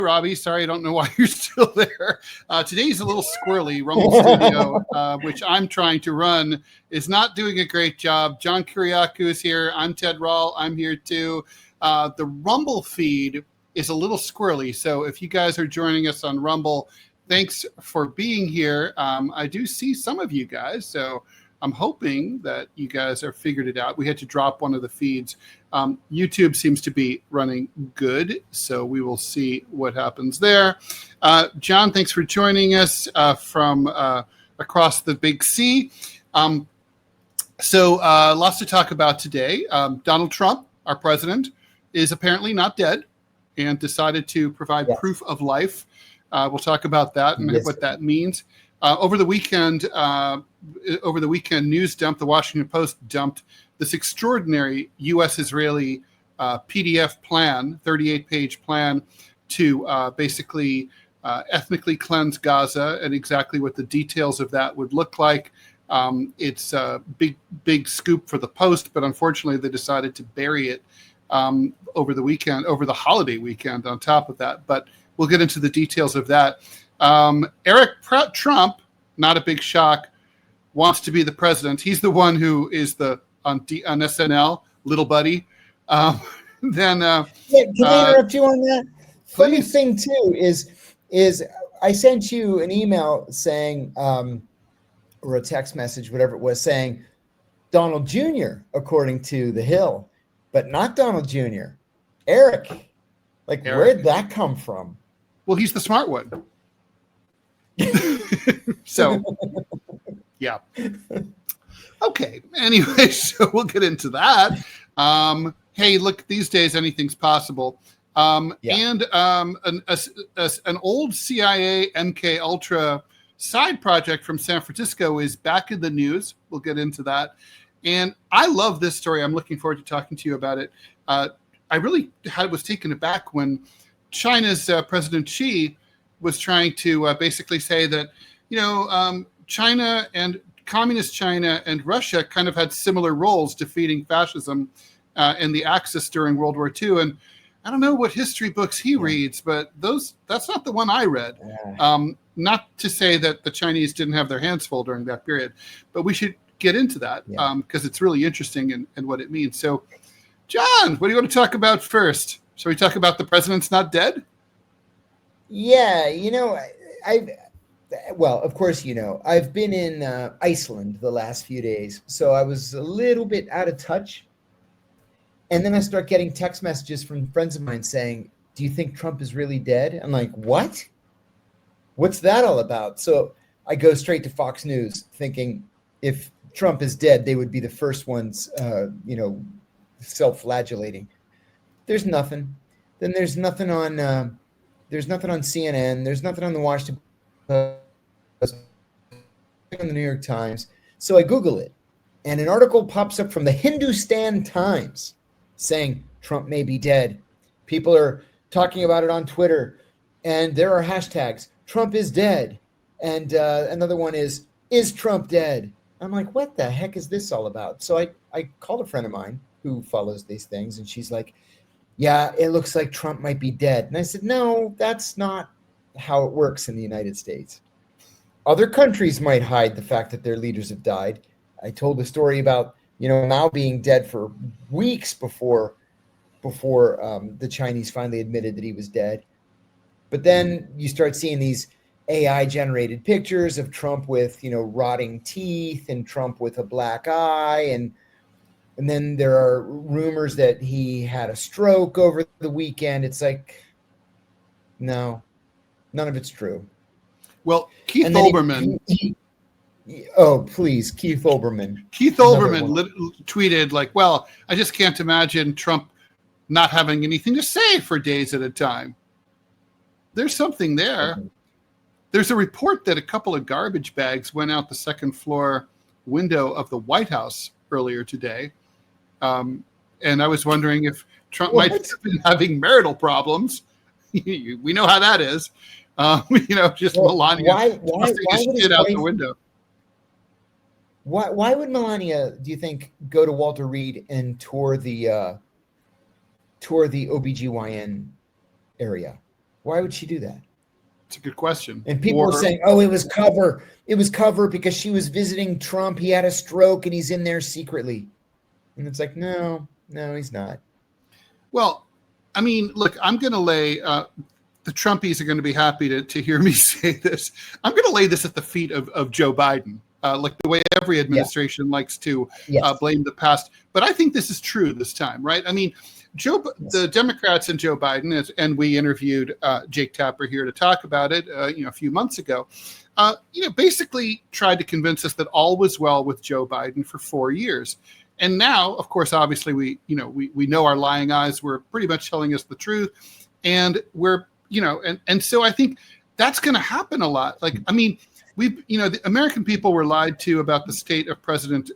Robbie. Sorry, I don't know why you're still there. Today's a little squirrely. Rumble Studio, which I'm trying to run, is not doing a great job. John Kiriakou is here. I'm Ted Rall. I'm here too. The Rumble feed is a little squirrely. So if you guys are joining us on Rumble, thanks for being here. I do see some of you guys, so I'm hoping that you guys have figured it out. We had to drop one of the feeds. YouTube seems to be running good, so we will see what happens there. John, thanks for joining us from across the big sea. So lots to talk about today. Donald Trump, our president, is apparently not dead and decided to provide proof of life. We'll talk about that and what that means. Over the weekend, news dump, the Washington Post dumped this extraordinary U.S.-Israeli PDF plan, 38-page plan to basically ethnically cleanse Gaza and exactly what the details of that would look like. It's a big scoop for the Post, but unfortunately they decided to bury it over the weekend, over the holiday weekend on top of that. But we'll get into the details of that. Eric Trump, not a big shock, wants to be the president. He's the one who is on SNL, little buddy. Can I interrupt you on that? Funny Please. thing too is I sent you an email saying, or a text message, whatever it was, saying Donald Jr. according to The Hill, but not Donald Jr. Eric. Where'd that come from? Well, he's the smart one. So, yeah. Okay. Anyway, so we'll get into that. Hey, look, these days anything's possible. And an old CIA MK Ultra side project from San Francisco is back in the news. We'll get into that. And I love this story. I'm looking forward to talking to you about it. I really was taken aback when China's President Xi was trying to basically say that, China and communist China and Russia kind of had similar roles defeating fascism in the Axis during World War II. And I don't know what history books he reads, but that's not the one I read. Not to say that the Chinese didn't have their hands full during that period, but we should get into that because it's really interesting and what it means. So, John, what do you want to talk about first? Shall we talk about the president's not dead? Yeah, of course, I've been in Iceland the last few days, so I was a little bit out of touch. And then I start getting text messages from friends of mine saying, do you think Trump is really dead? I'm like, what? What's that all about? So I go straight to Fox News thinking if Trump is dead, they would be the first ones, self-flagellating. There's nothing. Then there's nothing on CNN. There's nothing on the Washington Post, on the New York Times. So I Google it, and an article pops up from the Hindustan Times saying Trump may be dead. People are talking about it on Twitter, and there are hashtags, Trump is dead. And another one is Trump dead? I'm like, what the heck is this all about? So I called a friend of mine who follows these things, and she's like, yeah, it looks like Trump might be dead. And I said, no, that's not how it works in the United States. Other countries might hide the fact that their leaders have died. I told a story about, Mao being dead for weeks before the Chinese finally admitted that he was dead. But then you start seeing these AI-generated pictures of Trump with, rotting teeth and Trump with a black eye. And then there are rumors that he had a stroke over the weekend. It's like, no, none of it's true. Well, Keith Olbermann. Please, Keith Olbermann. Keith Olbermann tweeted like, well, I just can't imagine Trump not having anything to say for days at a time. There's something there. Mm-hmm. There's a report that a couple of garbage bags went out the second floor window of the White House earlier today. And I was wondering if Trump might have been having marital problems. We know how that is. Melania tossing shit out the window. Why would Melania, do you think, go to Walter Reed and tour the OBGYN area? Why would she do that? It's a good question. And people are saying, oh, it was cover. It was cover because she was visiting Trump. He had a stroke and he's in there secretly. And it's like, no, he's not. Well, I mean, look, I'm going to lay, the Trumpies are going to be happy to hear me say this. I'm going to lay this at the feet of Joe Biden, like the way every administration likes to blame the past. But I think this is true this time, right? I mean, the Democrats and Joe Biden, and we interviewed Jake Tapper here to talk about it, a few months ago, basically tried to convince us that all was well with Joe Biden for 4 years. And now, of course, obviously, we know our lying eyes were pretty much telling us the truth, and we're, and so I think that's going to happen a lot. Like, I mean, the American people were lied to about the state of President,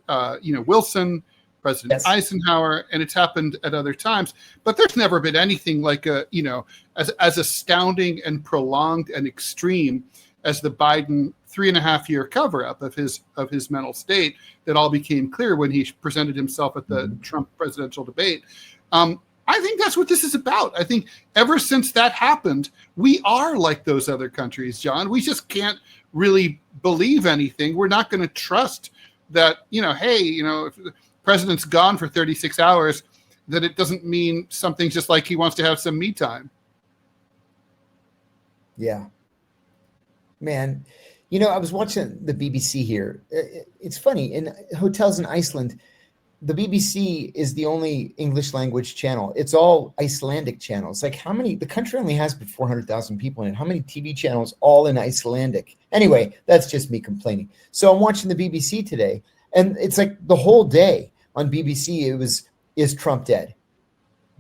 Wilson, President Eisenhower, and it's happened at other times. But there's never been anything like as astounding and prolonged and extreme as the Biden 3.5-year cover-up of his mental state that all became clear when he presented himself at the Trump presidential debate. I think that's what this is about. I think ever since that happened, we are like those other countries, John. We just can't really believe anything. We're not going to trust that, if the president's gone for 36 hours, that it doesn't mean something just like he wants to have some me time. Yeah. Man, I was watching the BBC here. It's funny, in hotels in Iceland, the BBC is the only English language channel. It's all Icelandic channels. Like the country only has 400,000 people in it. How many TV channels all in Icelandic? Anyway, that's just me complaining. So I'm watching the BBC today, and it's like the whole day on BBC, it was, is Trump dead?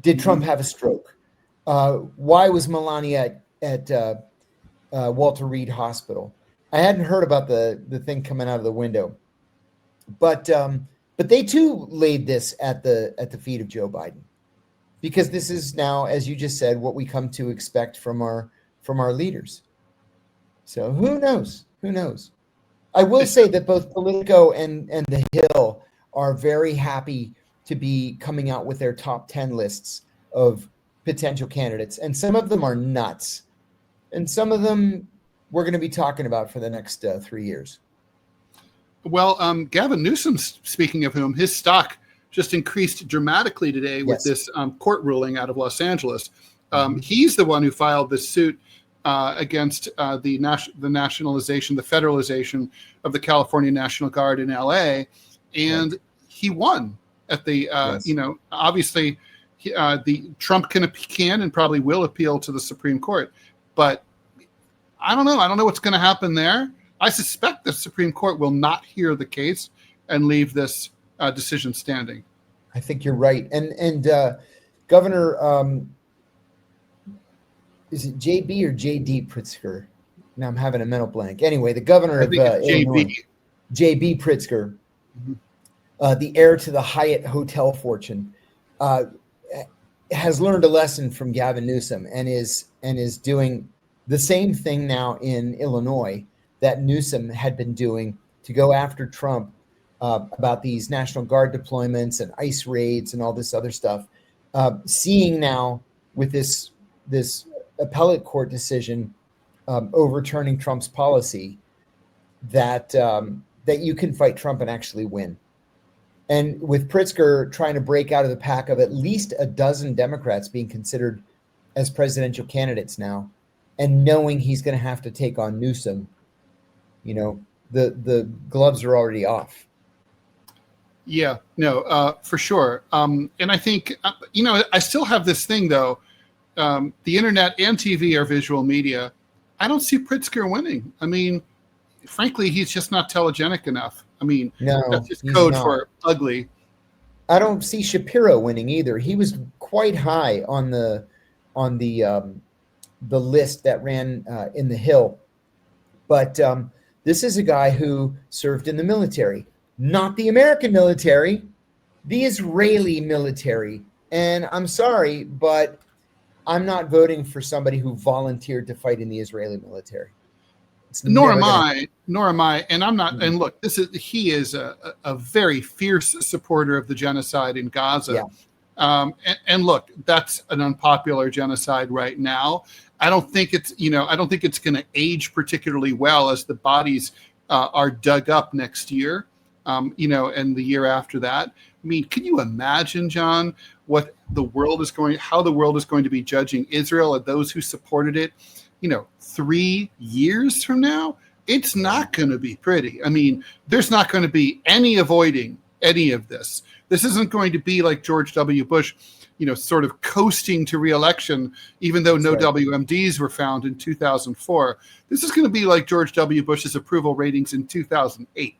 Did Trump have a stroke? Why was Melania at Walter Reed Hospital? I hadn't heard about the thing coming out of the window, but they too laid this at the feet of Joe Biden, because this is now, as you just said, what we come to expect from our leaders. So who knows? Who knows? I will say that both Politico and The Hill are very happy to be coming out with their top 10 lists of potential candidates, and some of them are nuts, and some of them we're going to be talking about for the next 3 years. Well, Gavin Newsom, speaking of whom, his stock just increased dramatically today with this court ruling out of Los Angeles. He's the one who filed this suit against the nationalization, the federalization of the California National Guard in L.A., and he won at the, obviously the Trump can and probably will appeal to the Supreme Court, but I don't know. I don't know what's going to happen there. I suspect the Supreme Court will not hear the case and leave this decision standing. I think you're right. And Governor, is it JB or JD Pritzker? Now I'm having a mental blank. Anyway, the governor of Illinois, JB Pritzker, the heir to the Hyatt hotel fortune, has learned a lesson from Gavin Newsom and is doing the same thing now in Illinois that Newsom had been doing to go after Trump about these National Guard deployments and ICE raids and all this other stuff. Seeing now with this appellate court decision overturning Trump's policy that you can fight Trump and actually win. And with Pritzker trying to break out of the pack of at least a dozen Democrats being considered as presidential candidates now, and knowing he's going to have to take on Newsom, the gloves are already off. Yeah, no, for sure. And I think, I still have this thing, though. The internet and TV are visual media. I don't see Pritzker winning. I mean, frankly, he's just not telegenic enough. I mean, that's just code for ugly. I don't see Shapiro winning either. He was quite high on the list that ran in the Hill. But this is a guy who served in the military, not the American military, the Israeli military. And I'm sorry, but I'm not voting for somebody who volunteered to fight in the Israeli military. Nor am I. And I'm not. And look, he is a very fierce supporter of the genocide in Gaza. Yeah. And look, that's an unpopular genocide right now. I don't think it's going to age particularly well as the bodies are dug up next year, and the year after that. I mean, can you imagine, John, how the world is going to be judging Israel and those who supported it, 3 years from now? It's not going to be pretty. I mean, there's not going to be any avoiding any of this. This isn't going to be like George W. Bush, sort of coasting to re-election, even though no WMDs were found in 2004. This is going to be like George W. Bush's approval ratings in 2008.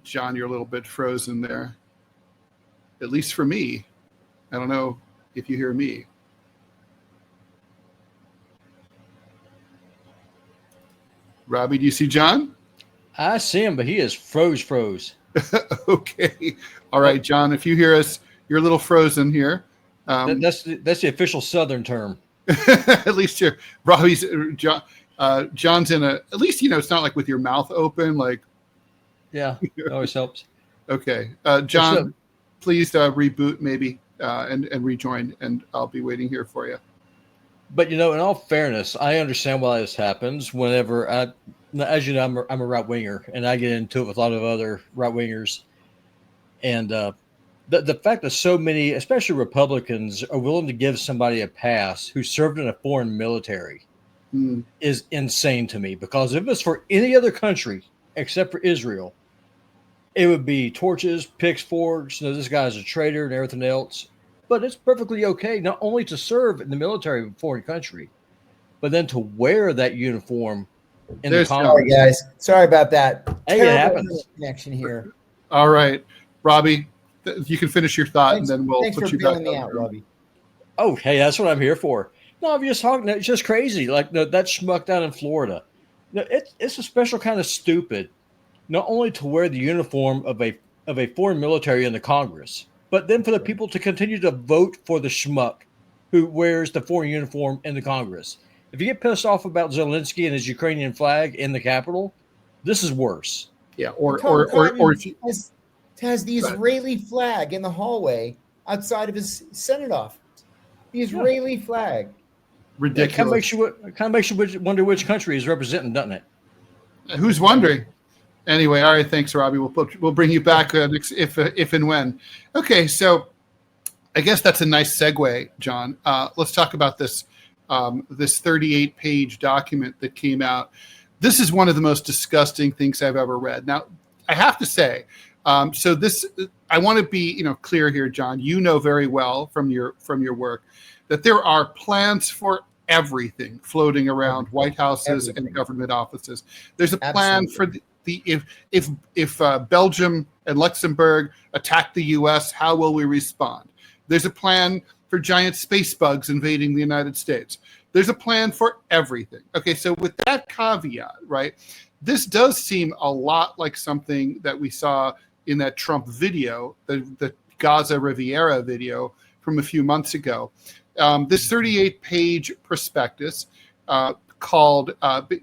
John, you're a little bit frozen there, at least for me. I don't know if you hear me. Robbie, do you see John? I see him, but he is froze. Okay. All right, John, if you hear us, you're a little frozen here. That's the official Southern term. At least Robbie's John's in at least, it's not like with your mouth open, like. Yeah, it always helps. Okay. John, please reboot maybe and rejoin, and I'll be waiting here for you. But, in all fairness, I understand why this happens whenever as you know, I'm a right winger, and I get into it with a lot of other right wingers. And the fact that so many, especially Republicans, are willing to give somebody a pass who served in a foreign military is insane to me. Because if it's for any other country except for Israel, it would be torches, pitchforks, this guy's a traitor and everything else. But it's perfectly okay not only to serve in the military of a foreign country, but then to wear that uniform in the Congress. Sorry, guys. Sorry about that. Hey, it happens. Connection here. All right, Robbie, you can finish your thought, and then we'll put you back on. Thanks for bailing me out, Robbie. Oh, hey, that's what I'm here for. No, I'm just talking. It's just crazy. Like that schmuck down in Florida. No, it's a special kind of stupid, not only to wear the uniform of a foreign military in the Congress, but then for the people to continue to vote for the schmuck who wears the foreign uniform in the Congress. If you get pissed off about Zelensky and his Ukrainian flag in the Capitol, this is worse. Yeah, or has the Israeli flag in the hallway outside of his Senate office. The Israeli flag. Ridiculous. It kind of makes you wonder which country he's representing, doesn't it? Who's wondering? Anyway, all right. Thanks, Robbie. We'll bring you back if and when. Okay, so I guess that's a nice segue, John. Let's talk about this 38-page document that came out. This is one of the most disgusting things I've ever read. Now, I have to say, I want to be clear here, John. You know very well from your work that there are plans for everything floating around White Houses and government offices. There's a plan for if Belgium and Luxembourg attack the U.S., how will we respond? There's a plan for giant space bugs invading the United States. There's a plan for everything. Okay, so with that caveat, right, this does seem a lot like something that we saw in that Trump video, the Gaza Riviera video from a few months ago. This 38-page prospectus called,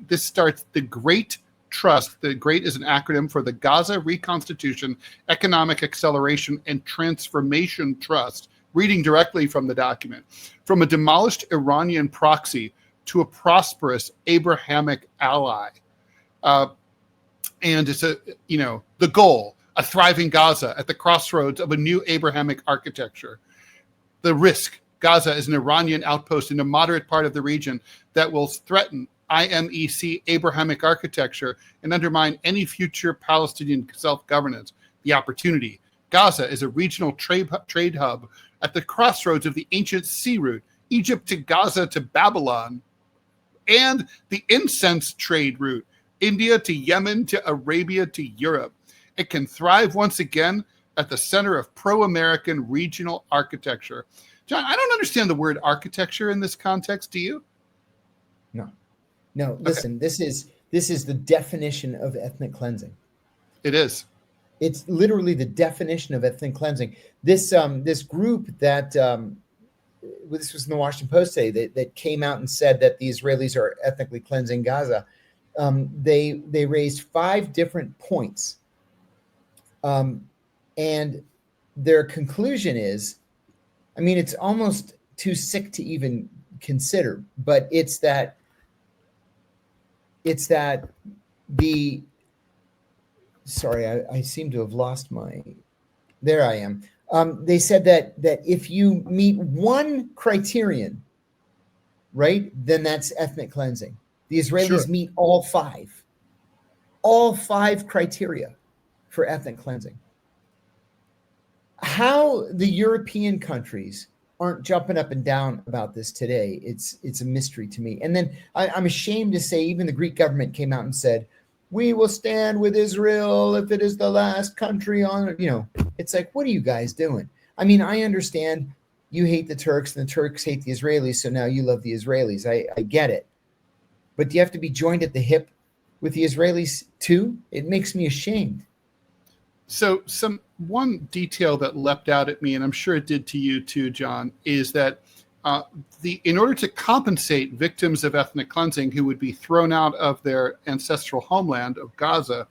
this starts the Great Trust. The GREAT is an acronym for the Gaza Reconstitution, Economic Acceleration, and Transformation Trust, reading directly from the document. From a demolished Iranian proxy to a prosperous Abrahamic ally. And it's the goal, a thriving Gaza at the crossroads of a new Abrahamic architecture. The risk, Gaza is an Iranian outpost in a moderate part of the region that will threaten IMEC Abrahamic architecture and undermine any future Palestinian self-governance. The opportunity, Gaza is a regional trade hub at the crossroads of the ancient sea route, Egypt to Gaza to Babylon, and the incense trade route, India to Yemen to Arabia to Europe. It can thrive once again at the center of pro-American regional architecture. John, I don't understand the word architecture in this context. Do you? No. Listen, okay. This is the definition of ethnic cleansing. It is. It's literally the definition of ethnic cleansing. This group that this was in the Washington Post today that came out and said that the Israelis are ethnically cleansing Gaza. They raised 5 different points, and And their conclusion is, I mean, it's almost too sick to even consider, but it's that the, sorry, I seem to have lost there I am. They said that if you meet one criterion, right, then that's ethnic cleansing. The Israelis meet all five criteria for ethnic cleansing. How the European countries aren't jumping up and down about this today, it's a mystery to me. And then I'm ashamed to say even the Greek government came out and said, we will stand with Israel if it is the last country on, it's like, what are you guys doing? I mean, I understand you hate the Turks and the Turks hate the Israelis, so now you love the Israelis. I get it. But do you have to be joined at the hip with the Israelis too? It makes me ashamed. So one detail that leapt out at me, and I'm sure it did to you too, John, is that in order to compensate victims of ethnic cleansing who would be thrown out of their ancestral homeland of Gaza,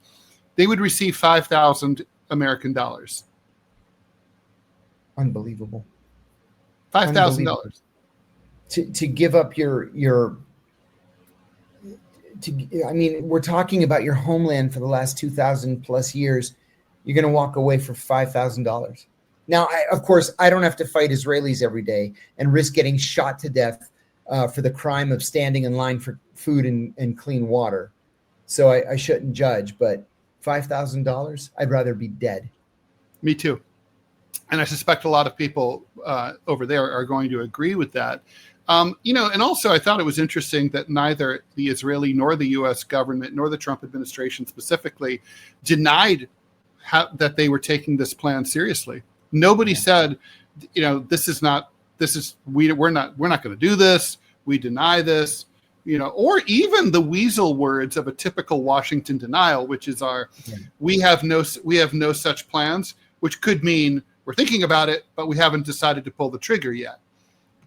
they would receive $5,000 American dollars. Unbelievable. $5,000 to give up I mean, we're talking about your homeland for the last 2,000 plus years. You're going to walk away for $5,000. Now, of course, I don't have to fight Israelis every day and risk getting shot to death for the crime of standing in line for food and clean water. So I shouldn't judge, but $5,000, I'd rather be dead. Me too. And I suspect a lot of people over there are going to agree with that. And also I thought it was interesting that neither the Israeli nor the U.S. government nor the Trump administration specifically denied that they were taking this plan seriously. Nobody said, we're not going to do this. We deny this, or even the weasel words of a typical Washington denial, which is we have no such plans, which could mean we're thinking about it, but we haven't decided to pull the trigger yet.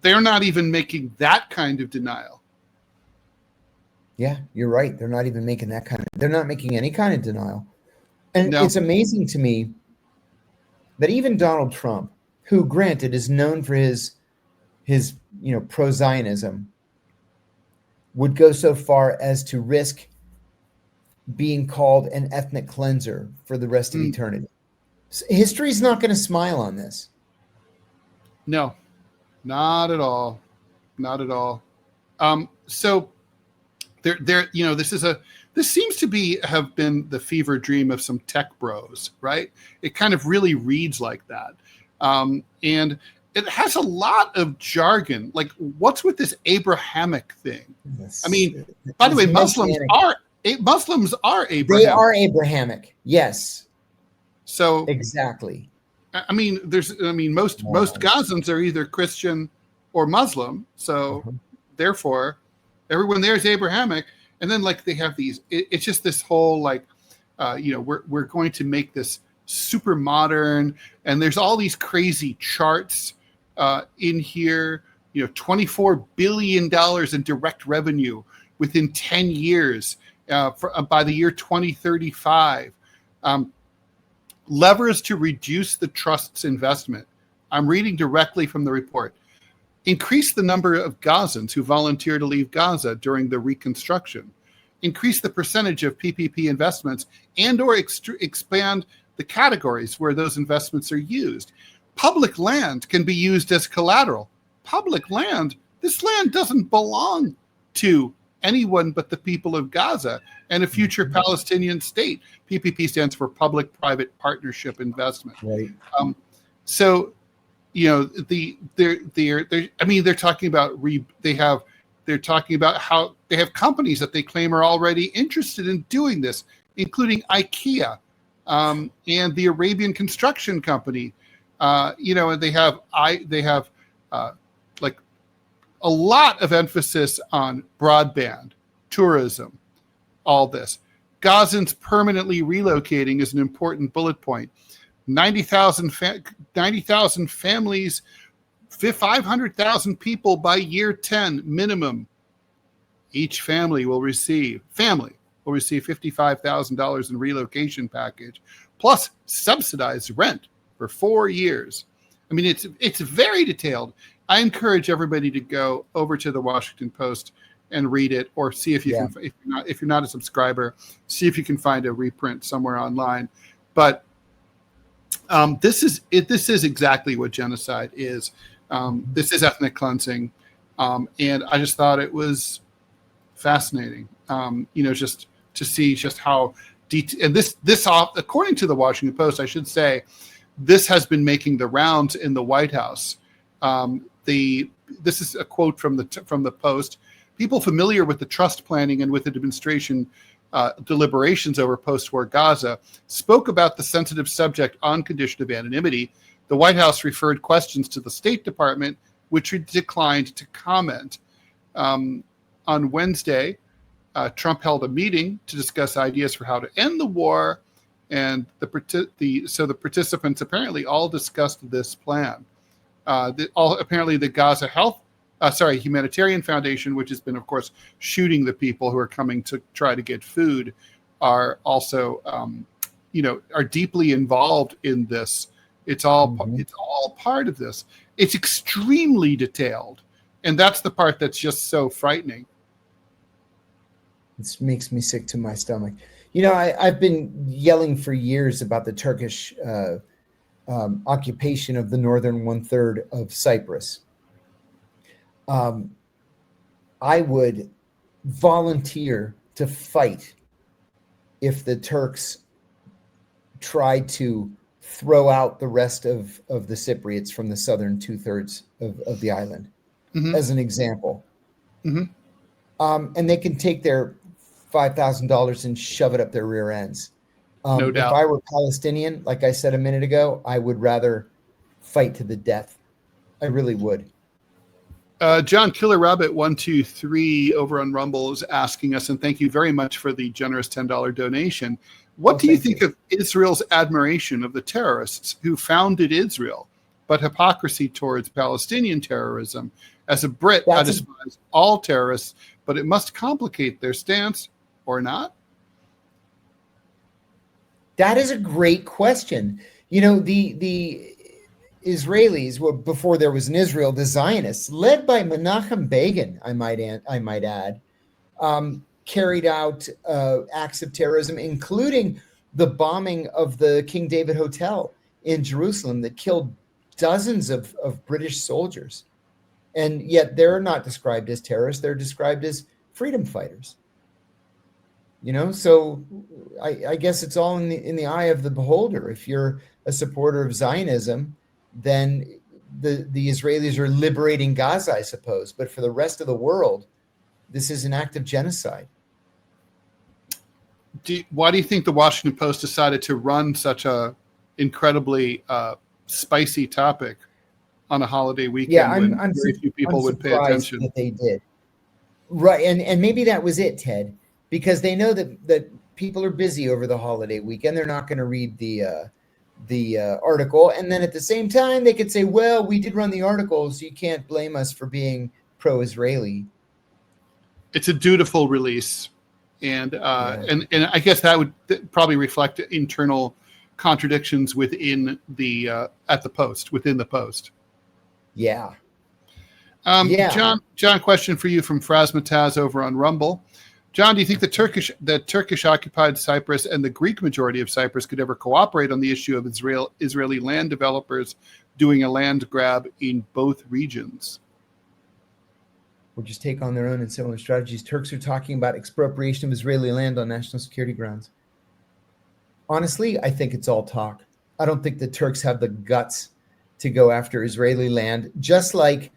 They're not even making that kind of denial. Yeah, you're right. They're not even making they're not making any kind of denial. And It's amazing to me that even Donald Trump, who granted is known for his pro-Zionism, would go so far as to risk being called an ethnic cleanser for the rest of eternity. History's not going to smile on this. No, not at all. Not at all. So this seems to have been the fever dream of some tech bros, right? It kind of really reads like that. And it has a lot of jargon. Like, what's with this Abrahamic thing? Yes. I mean, by the way, Muslims are Abrahamic. They are Abrahamic. Yes. So exactly. I mean, most Gazans are either Christian or Muslim. So therefore, everyone there is Abrahamic. And then they have these, it's just this whole we're going to make this super modern, and there's all these crazy charts in here, $24 billion in direct revenue within 10 years by the year 2035. Levers to reduce the trust's investment. I'm reading directly from the report. Increase the number of Gazans who volunteer to leave Gaza during the reconstruction. Increase the percentage of PPP investments and/or expand the categories where those investments are used. Public land can be used as collateral. Public land? This land doesn't belong to anyone but the people of Gaza and a future Palestinian state. PPP stands for Public-Private Partnership Investment. Right. So, they're talking about they're talking about how they have companies that they claim are already interested in doing this, including IKEA and the Arabian Construction Company. And they have a lot of emphasis on broadband, tourism, all this. Gazans permanently relocating is an important bullet point. 90,000 families, 500,000 people by year 10 minimum. Each family will receive $55,000 in relocation package, plus subsidized rent for 4 years. I mean, it's very detailed. I encourage everybody to go over to the Washington Post and read it, or see if you can, if you're not a subscriber, see if you can find a reprint somewhere online. But this is exactly what genocide is. This is ethnic cleansing, and I just thought it was fascinating. Just to see just how and this according to the Washington Post, I should say, this has been making the rounds in the White House. This is a quote from the Post. People familiar with the trust planning and with administration deliberations over post-war Gaza spoke about the sensitive subject on condition of anonymity. The White House referred questions to the State Department, which declined to comment. On Wednesday, Trump held a meeting to discuss ideas for how to end the war, and the participants apparently all discussed this plan. Apparently, the Gaza Humanitarian Foundation, which has been, of course, shooting the people who are coming to try to get food, are also, are deeply involved in this. It's all part of this. It's extremely detailed, and that's the part that's just so frightening. It makes me sick to my stomach. I've been yelling for years about the Turkish occupation of the northern 1/3 of Cyprus. I would volunteer to fight if the Turks tried to throw out the rest of the Cypriots from the southern 2/3 of the island, as an example. And they can take their $5,000 and shove it up their rear ends. No doubt. If I were Palestinian, like I said a minute ago, I would rather fight to the death. I really would. John Killer Rabbit 123 over on Rumble is asking us, and thank you very much for the generous $10 donation. What do you think of Israel's admiration of the terrorists who founded Israel, but hypocrisy towards Palestinian terrorism? As a Brit, I despise all terrorists, but it must complicate their stance, or not? That is a great question. The Israelis were, before there was an Israel, the Zionists, led by Menachem Begin, I might add, carried out acts of terrorism, including the bombing of the King David Hotel in Jerusalem that killed dozens of British soldiers. And yet they're not described as terrorists. They're described as freedom fighters. So I guess it's all in the eye of the beholder. If you're a supporter of Zionism, then the Israelis are liberating Gaza, I suppose. But for the rest of the world, this is an act of genocide. Why do you think the Washington Post decided to run such a incredibly spicy topic on a holiday weekend? Yeah, when very few people would pay attention. That they did. Right, and maybe that was it, Ted, because they know that people are busy over the holiday weekend. They're not going to read the article, and then at the same time they could say, well, we did run the article, so you can't blame us for being pro-Israeli. It's a dutiful release, and I guess that would probably reflect internal contradictions within the within the Post. Yeah. John, question for you from Frasmataz over on Rumble. John, do you think the Turkish occupied Cyprus and the Greek majority of Cyprus could ever cooperate on the issue of Israeli land developers doing a land grab in both regions? Or just take on their own and similar strategies. Turks are talking about expropriation of Israeli land on national security grounds. Honestly, I think it's all talk. I don't think the Turks have the guts to go after Israeli land, just like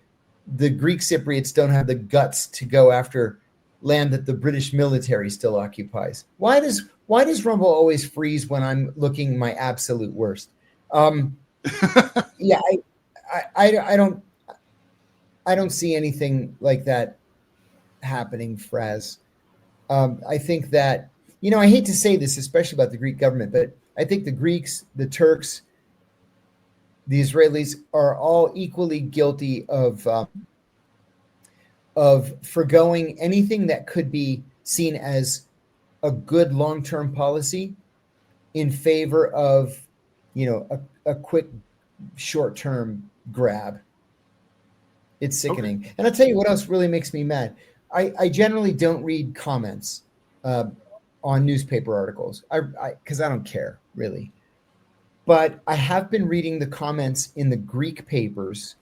the Greek Cypriots don't have the guts to go after land that the British military still occupies. Why does Rumble always freeze when I'm looking my absolute worst? Yeah, I don't see anything like that happening, Fraz. I think that, I hate to say this, especially about the Greek government, but I think the Greeks, the Turks, the Israelis are all equally guilty of forgoing anything that could be seen as a good long-term policy in favor of a quick short-term grab. It's sickening. Okay. And I'll tell you what else really makes me mad. I generally don't read comments on newspaper articles because I don't care, really. But I have been reading the comments in the Greek papers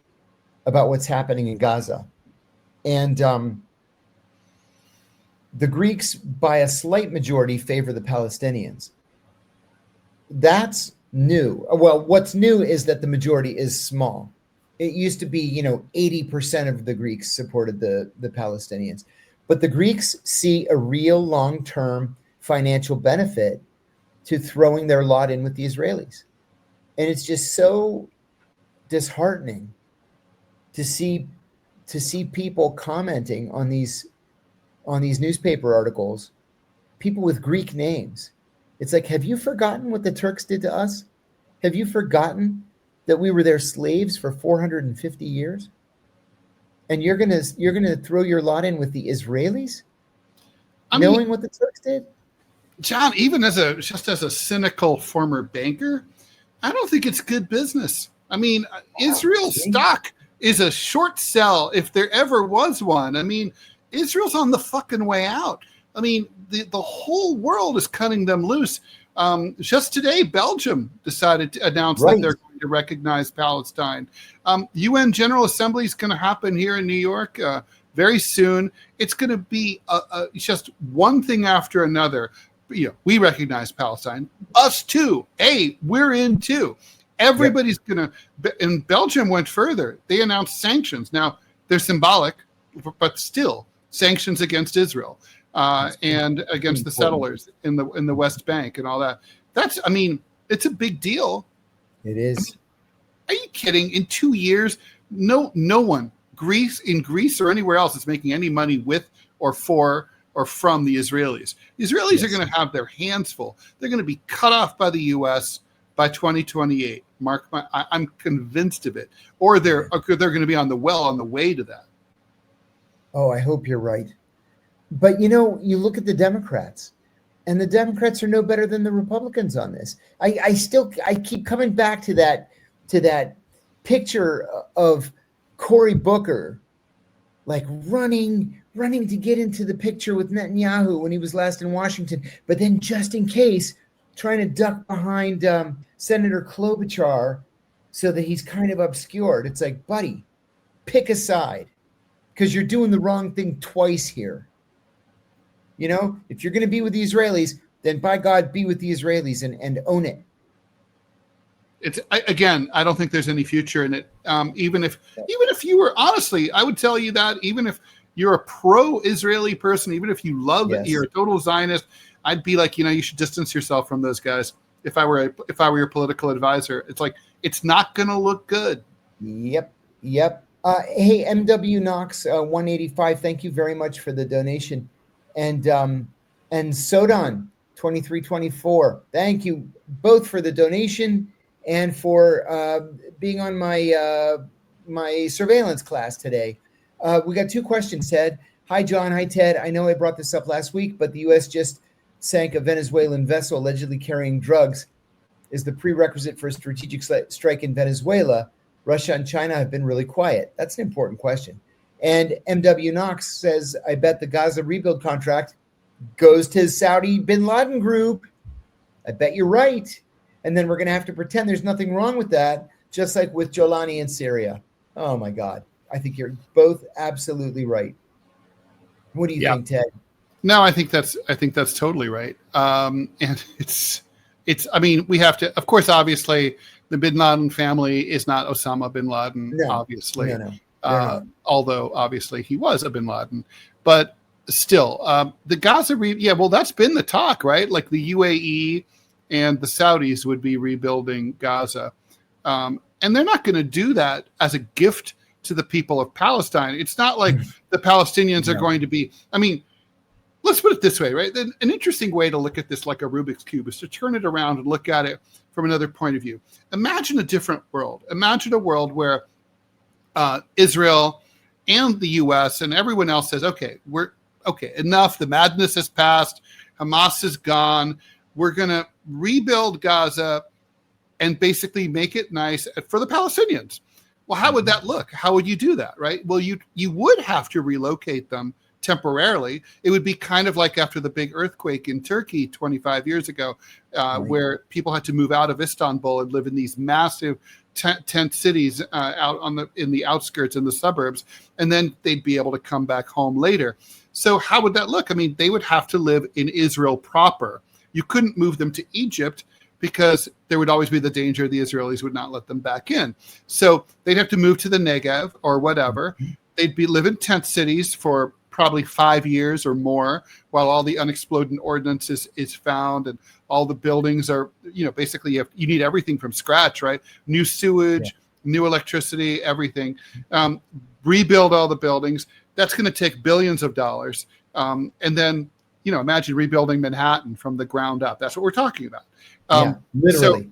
about what's happening in Gaza. And the Greeks, by a slight majority, favor the Palestinians. That's new. Well, what's new is that the majority is small. It used to be, 80% of the Greeks supported the Palestinians. But the Greeks see a real long-term financial benefit to throwing their lot in with the Israelis. And it's just so disheartening to see people commenting on these newspaper articles, people with Greek names. It's like, have you forgotten what the Turks did to us? Have you forgotten that we were their slaves for 450 years? And you're gonna throw your lot in with the Israelis, knowing what the Turks did? John, even as a cynical former banker, I don't think it's good business. I mean, Israel's stock is a short sell if there ever was one. I mean, Israel's on the fucking way out. I mean, the whole world is cutting them loose. Just today, Belgium decided to announce that they're going to recognize Palestine. UN General Assembly is going to happen here in New York very soon. It's going to be just one thing after another. We recognize Palestine. Us too. Hey, we're in too. Everybody's going to. And Belgium went further. They announced sanctions. Now, they're symbolic, but still sanctions against Israel. And against the settlers in the West Bank and all that. It's a big deal. It is. Are you kidding? In 2 years, no one, in Greece or anywhere else, is making any money with or for or from the Israelis. The Israelis are going to have their hands full. They're going to be cut off by the U.S. by 2028. I'm convinced of it. Or they're going to be on the way to that. Oh, I hope you're right. But, you look at the Democrats, and the Democrats are no better than the Republicans on this. I keep coming back to that picture of Cory Booker, like running to get into the picture with Netanyahu when he was last in Washington, but then just in case, trying to duck behind Senator Klobuchar so that he's kind of obscured. It's like, buddy, pick a side, because you're doing the wrong thing twice here. If you're going to be with the Israelis, then by God, be with the Israelis and own it. I don't think there's any future in it. Even if you were, honestly, I would tell you that even if you're a pro-Israeli person, even if you love it, you're a total Zionist, I'd be like, you should distance yourself from those guys. If I were your political advisor, it's like, it's not going to look good. Yep. Hey, MW Knox 185, thank you very much for the donation. And Sodan 2324, thank you both for the donation and for being on my surveillance class today. We got two questions, Ted. Hi, John. Hi, Ted. I know I brought this up last week, but the U.S. just sank a Venezuelan vessel allegedly carrying drugs. Is the prerequisite for a strategic strike in Venezuela? Russia and China have been really quiet. That's an important question. And MW Knox says, I bet the Gaza rebuild contract goes to Saudi bin Laden group. I bet you're right. And then we're going to have to pretend there's nothing wrong with that, just like with Jolani in Syria. Oh, my God. I think you're both absolutely right. What do you think, Ted? No, I think that's totally right. And we have to, of course, obviously, the bin Laden family is not Osama bin Laden, obviously. No. Although obviously he was a bin Laden, but still, the Gaza, that's been the talk, right? Like the UAE and the Saudis would be rebuilding Gaza, and they're not going to do that as a gift to the people of Palestine. It's not like the Palestinians are going to be. Let's put it this way, right? An interesting way to look at this, like a Rubik's Cube, is to turn it around and look at it from another point of view. Imagine a different world. Imagine a world where Israel and the U.S. and everyone else says, okay, enough. The madness has passed. Hamas is gone. We're going to rebuild Gaza. and basically make it nice for the Palestinians. Well, how would that look? How would you do that, right? Well, you would have to relocate them temporarily. It would be kind of like after the big earthquake in Turkey 25 years ago, where people had to move out of Istanbul and live in these massive tent cities in the outskirts, in the suburbs, and then they'd be able to come back home later. So how would that look? I mean, they would have to live in Israel proper. You couldn't move them to Egypt because there would always be the danger the Israelis would not let them back in. So they'd have to move to the Negev or whatever. They'd live in tent cities for probably 5 years or more while all the unexploded ordnance is found and all the buildings are, basically you need everything from scratch, right? New sewage, new electricity, everything. Rebuild all the buildings. That's going to take billions of dollars. And then, imagine rebuilding Manhattan from the ground up. That's what we're talking about. Literally.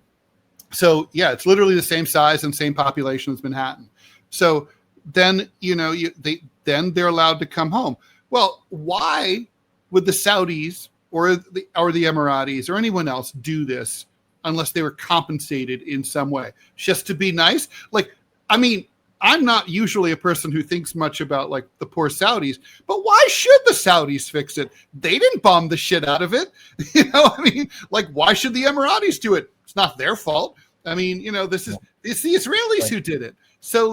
So it's literally the same size and same population as Manhattan. So then, then they're allowed to come home. Well, why would the Saudis or the Emiratis or anyone else do this unless they were compensated in some way? Just to be nice? I'm not usually a person who thinks much about the poor Saudis, but why should the Saudis fix it? They didn't bomb the shit out of it. Why should the Emiratis do it? It's not their fault. It's the Israelis who did it. So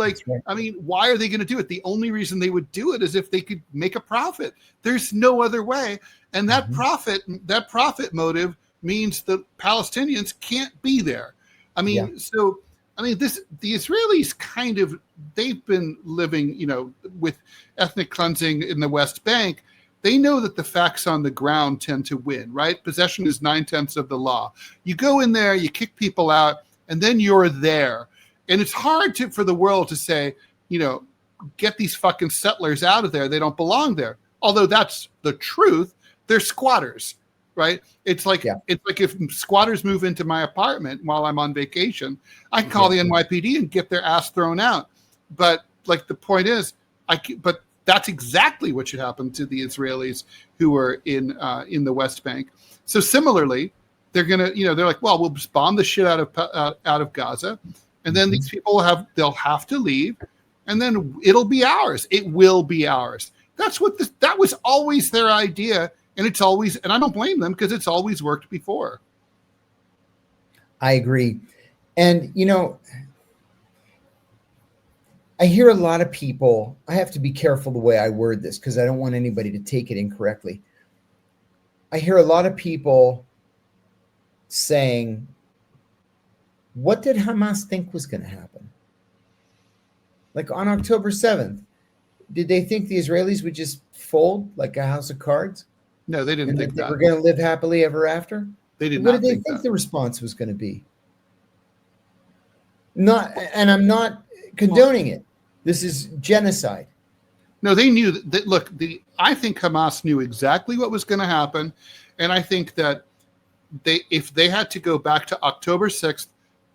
why are they going to do it? The only reason they would do it is if they could make a profit. There's no other way. And that profit motive means the Palestinians can't be there. The Israelis they've been living, with ethnic cleansing in the West Bank. They know that the facts on the ground tend to win, right? Possession is 9/10 of the law. You go in there, you kick people out, and then you're there. And it's hard for the world to say, get these fucking settlers out of there. They don't belong there. Although that's the truth. They're squatters, right? It's like if squatters move into my apartment while I'm on vacation, I can call the NYPD and get their ass thrown out. But the point is, but that's exactly what should happen to the Israelis who are in the West Bank. So similarly, they're gonna, they're like, well, we'll just bomb the shit out of Gaza, and then these people they'll have to leave, and then it'll be ours. It will be ours. That's what that was always their idea, and it's always, and I don't blame them because it's always worked before. I agree, and I hear a lot of people, I have to be careful the way I word this because I don't want anybody to take it incorrectly. I hear a lot of people saying, what did Hamas think was going to happen? On October 7th, did they think the Israelis would just fold like a house of cards? No, they didn't think that. They were going to live happily ever after? They did not think that. What did they think the response was going to be? And I'm not condoning it. This is genocide. No, they knew that. Look, I think Hamas knew exactly what was going to happen, and I think that if they had to go back to October 6th,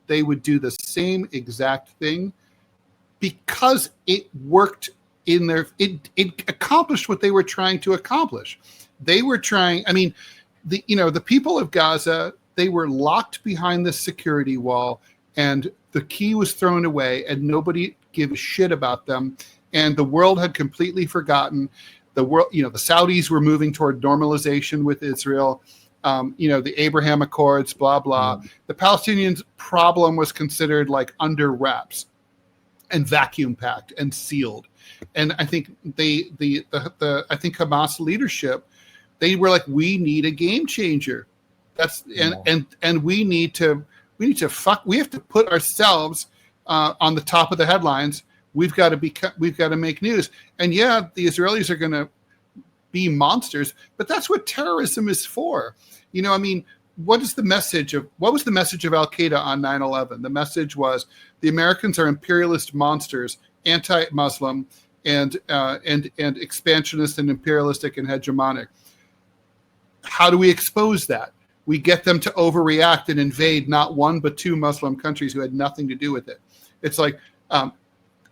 they would do the same exact thing because it worked in their. It accomplished what they were trying to accomplish. They were trying. The people of Gaza, they were locked behind this security wall, and the key was thrown away, and nobody gave a shit about them, and the world had completely forgotten. The world, the Saudis were moving toward normalization with Israel. The Abraham Accords, blah blah. The Palestinians' problem was considered under wraps, and vacuum packed and sealed. And I think I think Hamas leadership, they were like, we need a game changer. And we have to put ourselves on the top of the headlines. We've got to make news. And the Israelis are going to be monsters, but that's what terrorism is for. What was the message of Al Qaeda on 9/11? The message was the Americans are imperialist monsters, anti-Muslim, and expansionist and imperialistic and hegemonic. How do we expose that? We get them to overreact and invade not one but two Muslim countries who had nothing to do with it. It's like Al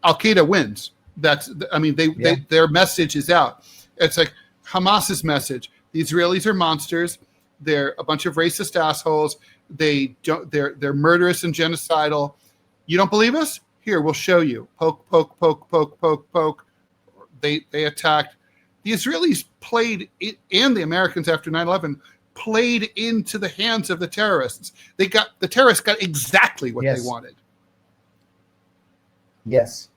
Qaeda wins. Their message is out. It's like Hamas's message. The Israelis are monsters. They're a bunch of racist assholes. They're murderous and genocidal. You don't believe us? Here, we'll show you. Poke, poke, poke, poke, poke, poke. They attacked. The Israelis played it, and the Americans after 9/11 played into the hands of the terrorists. The terrorists got exactly what they wanted. Yes.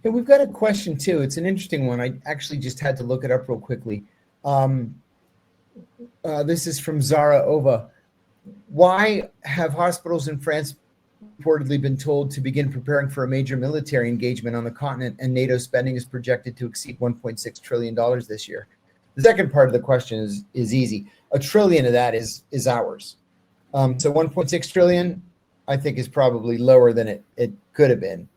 And we've got a question too. It's an interesting one. I actually just had to look it up real quickly. This is from Zara Ova. Why have hospitals in France reportedly been told to begin preparing for a major military engagement on the continent, and NATO spending is projected to exceed $1.6 trillion this year? The second part of the question is easy. $1 trillion of that is ours. So 1.6 trillion, I think, is probably lower than it could have been.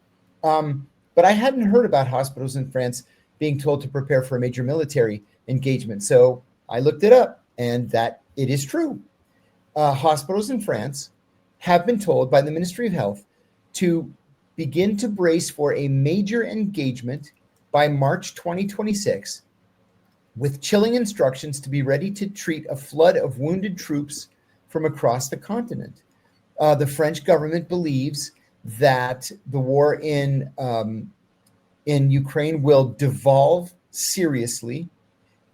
But I hadn't heard about hospitals in France being told to prepare for a major military engagement. So I looked it up, and that it is true. Hospitals in France have been told by the Ministry of Health to begin to brace for a major engagement by March 2026, with chilling instructions to be ready to treat a flood of wounded troops from across the continent. The French government believes that the war in Ukraine will devolve seriously,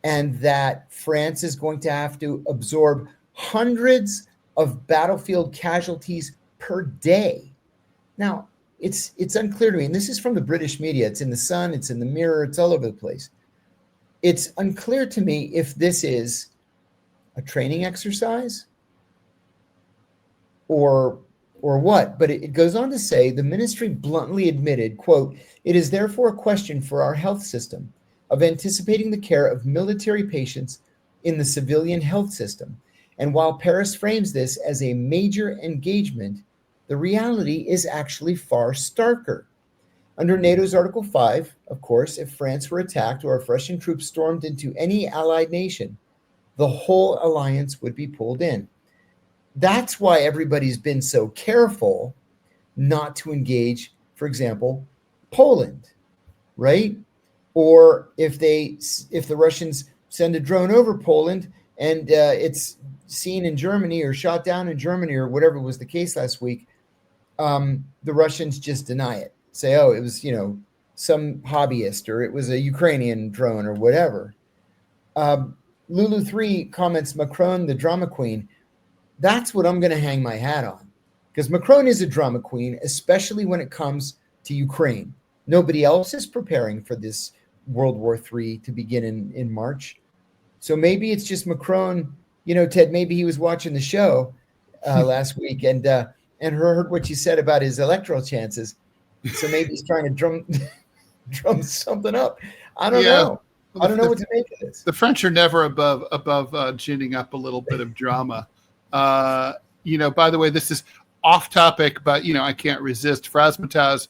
and that France is going to have to absorb hundreds of battlefield casualties per day. Now, it's unclear to me, and this is from the British media. It's in the Sun, it's in the Mirror, it's all over the place. It's unclear to me if this is a training exercise or what, but it goes on to say the ministry bluntly admitted, quote, "It is therefore a question for our health system of anticipating the care of military patients in the civilian health system. And while Paris frames this as a major engagement, the reality is actually far starker. Under NATO's Article 5, of course, if France were attacked or if Russian troops stormed into any allied nation, the whole alliance would be pulled in. That's why everybody's been so careful not to engage, for example, Poland, right? Or if the Russians send a drone over Poland and it's seen in Germany or shot down in Germany or whatever was the case last week, the Russians just deny it. Say, oh, it was, some hobbyist, or it was a Ukrainian drone or whatever. Lulu3 comments, Macron, the drama queen. That's what I'm going to hang my hat on, because Macron is a drama queen, especially when it comes to Ukraine. Nobody else is preparing for this World War III to begin in March. So maybe it's just Macron, Ted, maybe he was watching the show last week and heard what you said about his electoral chances. So maybe he's trying to drum something up. I don't know. I don't know what to make of this. The French are never above ginning up a little bit of drama. By the way, this is off topic, but I can't resist. Frasmataz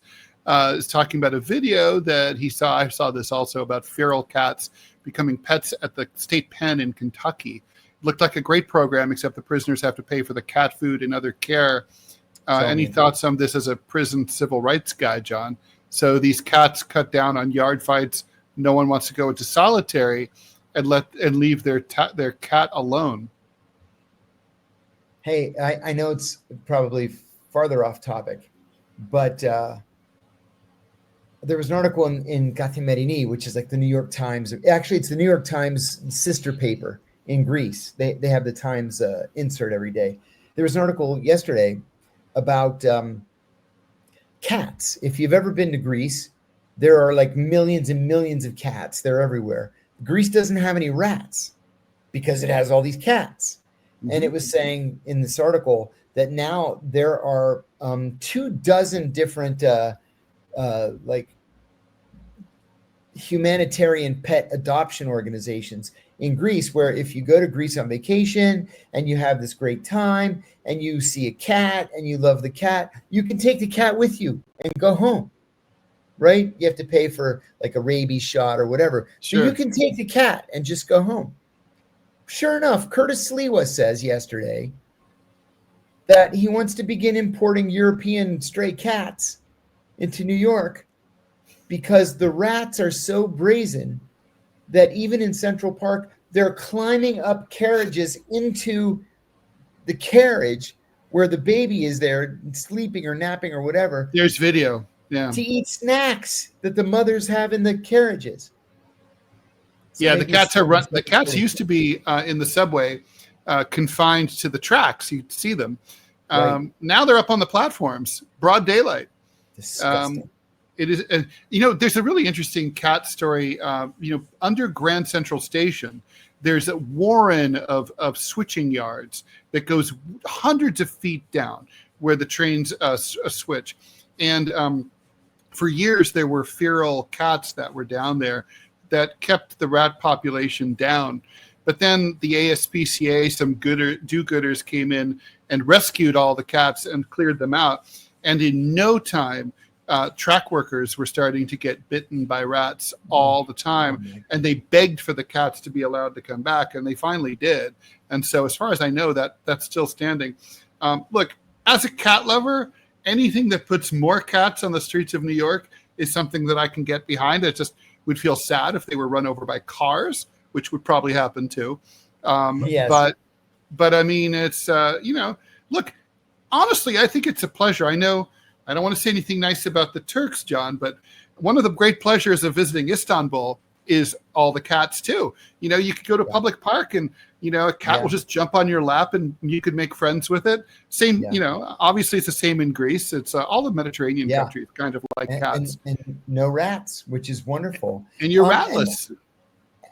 is talking about a video that he saw. I saw this also about feral cats becoming pets at the state pen in Kentucky. It looked like a great program, except the prisoners have to pay for the cat food and other care. Any thoughts on this as a prison civil rights guy, John? So these cats cut down on yard fights. No one wants to go into solitary and leave their cat alone. Hey, I know it's probably farther off topic, but there was an article in Kathimerini, which is like the New York Times. Actually, it's the New York Times sister paper in Greece. They have the Times insert every day. There was an article yesterday about cats. If you've ever been to Greece, there are like millions and millions of cats. They're everywhere. Greece doesn't have any rats because it has all these cats. And it was saying in this article that now there are 24 different like humanitarian pet adoption organizations in Greece, where if you go to Greece on vacation and you have this great time and you see a cat and you love the cat, you can take the cat with you and go home, right? You have to pay for like a rabies shot or whatever. Sure. So you can take the cat and just go home. Sure enough, Curtis Sliwa says yesterday that he wants to begin importing European stray cats into New York because the rats are so brazen that even in Central Park, they're climbing up carriages into the carriage where the baby is there sleeping or napping or whatever. There's video. Yeah. To eat snacks that the mothers have in the carriages. So yeah, the cats are run. The cats used to be in the subway, confined to the tracks. You'd see them. Right. Now they're up on the platforms, broad daylight. Disgusting. It is, there's a really interesting cat story. Under Grand Central Station, there's a warren of switching yards that goes hundreds of feet down where the trains switch. And for years, there were feral cats that were down there that kept the rat population down. But then the ASPCA, some do-gooders came in and rescued all the cats and cleared them out. And in no time, track workers were starting to get bitten by rats all the time. And they begged for the cats to be allowed to come back, and they finally did. And so as far as I know, that's still standing. Look, as a cat lover, anything that puts more cats on the streets of New York is something that I can get behind. I just would feel sad if they were run over by cars, which would probably happen too. Yes. But I mean, it's, look, honestly, I think it's a pleasure. I know I don't want to say anything nice about the Turks, John, but one of the great pleasures of visiting Istanbul is all the cats too. You could go to a public park and, a cat will just jump on your lap and you could make friends with it. Same, obviously it's the same in Greece. It's all the Mediterranean countries kind of like cats. And no rats, which is wonderful. And you're ratless.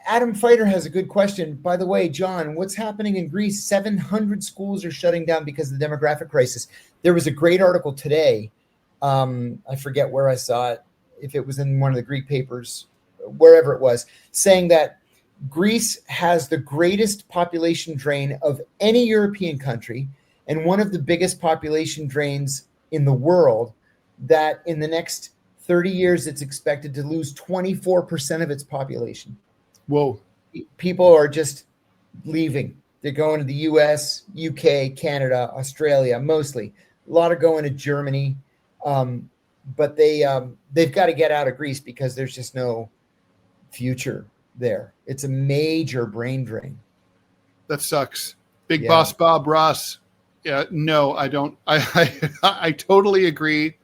Adam Fighter has a good question. By the way, John, what's happening in Greece? 700 schools are shutting down because of the demographic crisis. There was a great article today. I forget where I saw it, if it was in one of the Greek papers, wherever it was, saying that Greece has the greatest population drain of any European country and one of the biggest population drains in the world, that in the next 30 years, it's expected to lose 24% of its population. Whoa. People are just leaving. They're going to the US, UK, Canada, Australia, mostly. A lot are going to Germany. But they've got to get out of Greece because there's just no future there. It's a major brain drain. That sucks. Big Boss Bob Ross. Yeah, no, I don't. I totally agree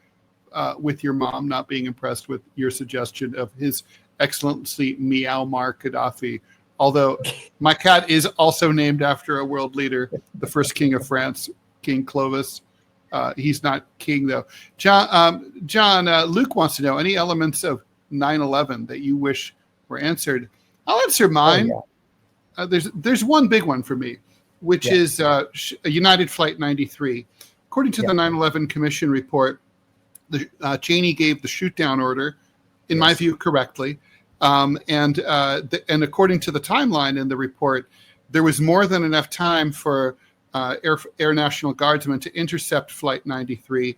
with your mom not being impressed with your suggestion of His Excellency Muammar Gaddafi. Although my cat is also named after a world leader, the first king of France, King Clovis. He's not king, though. John, Luke wants to know any elements of 9/11 that you wish were answered. I'll answer mine. Oh, yeah. There's one big one for me, which is United Flight 93. According to the 9/11 Commission report, Cheney gave the shoot-down order, in my view, correctly. And according to the timeline in the report, there was more than enough time for Air National Guardsmen to intercept Flight 93.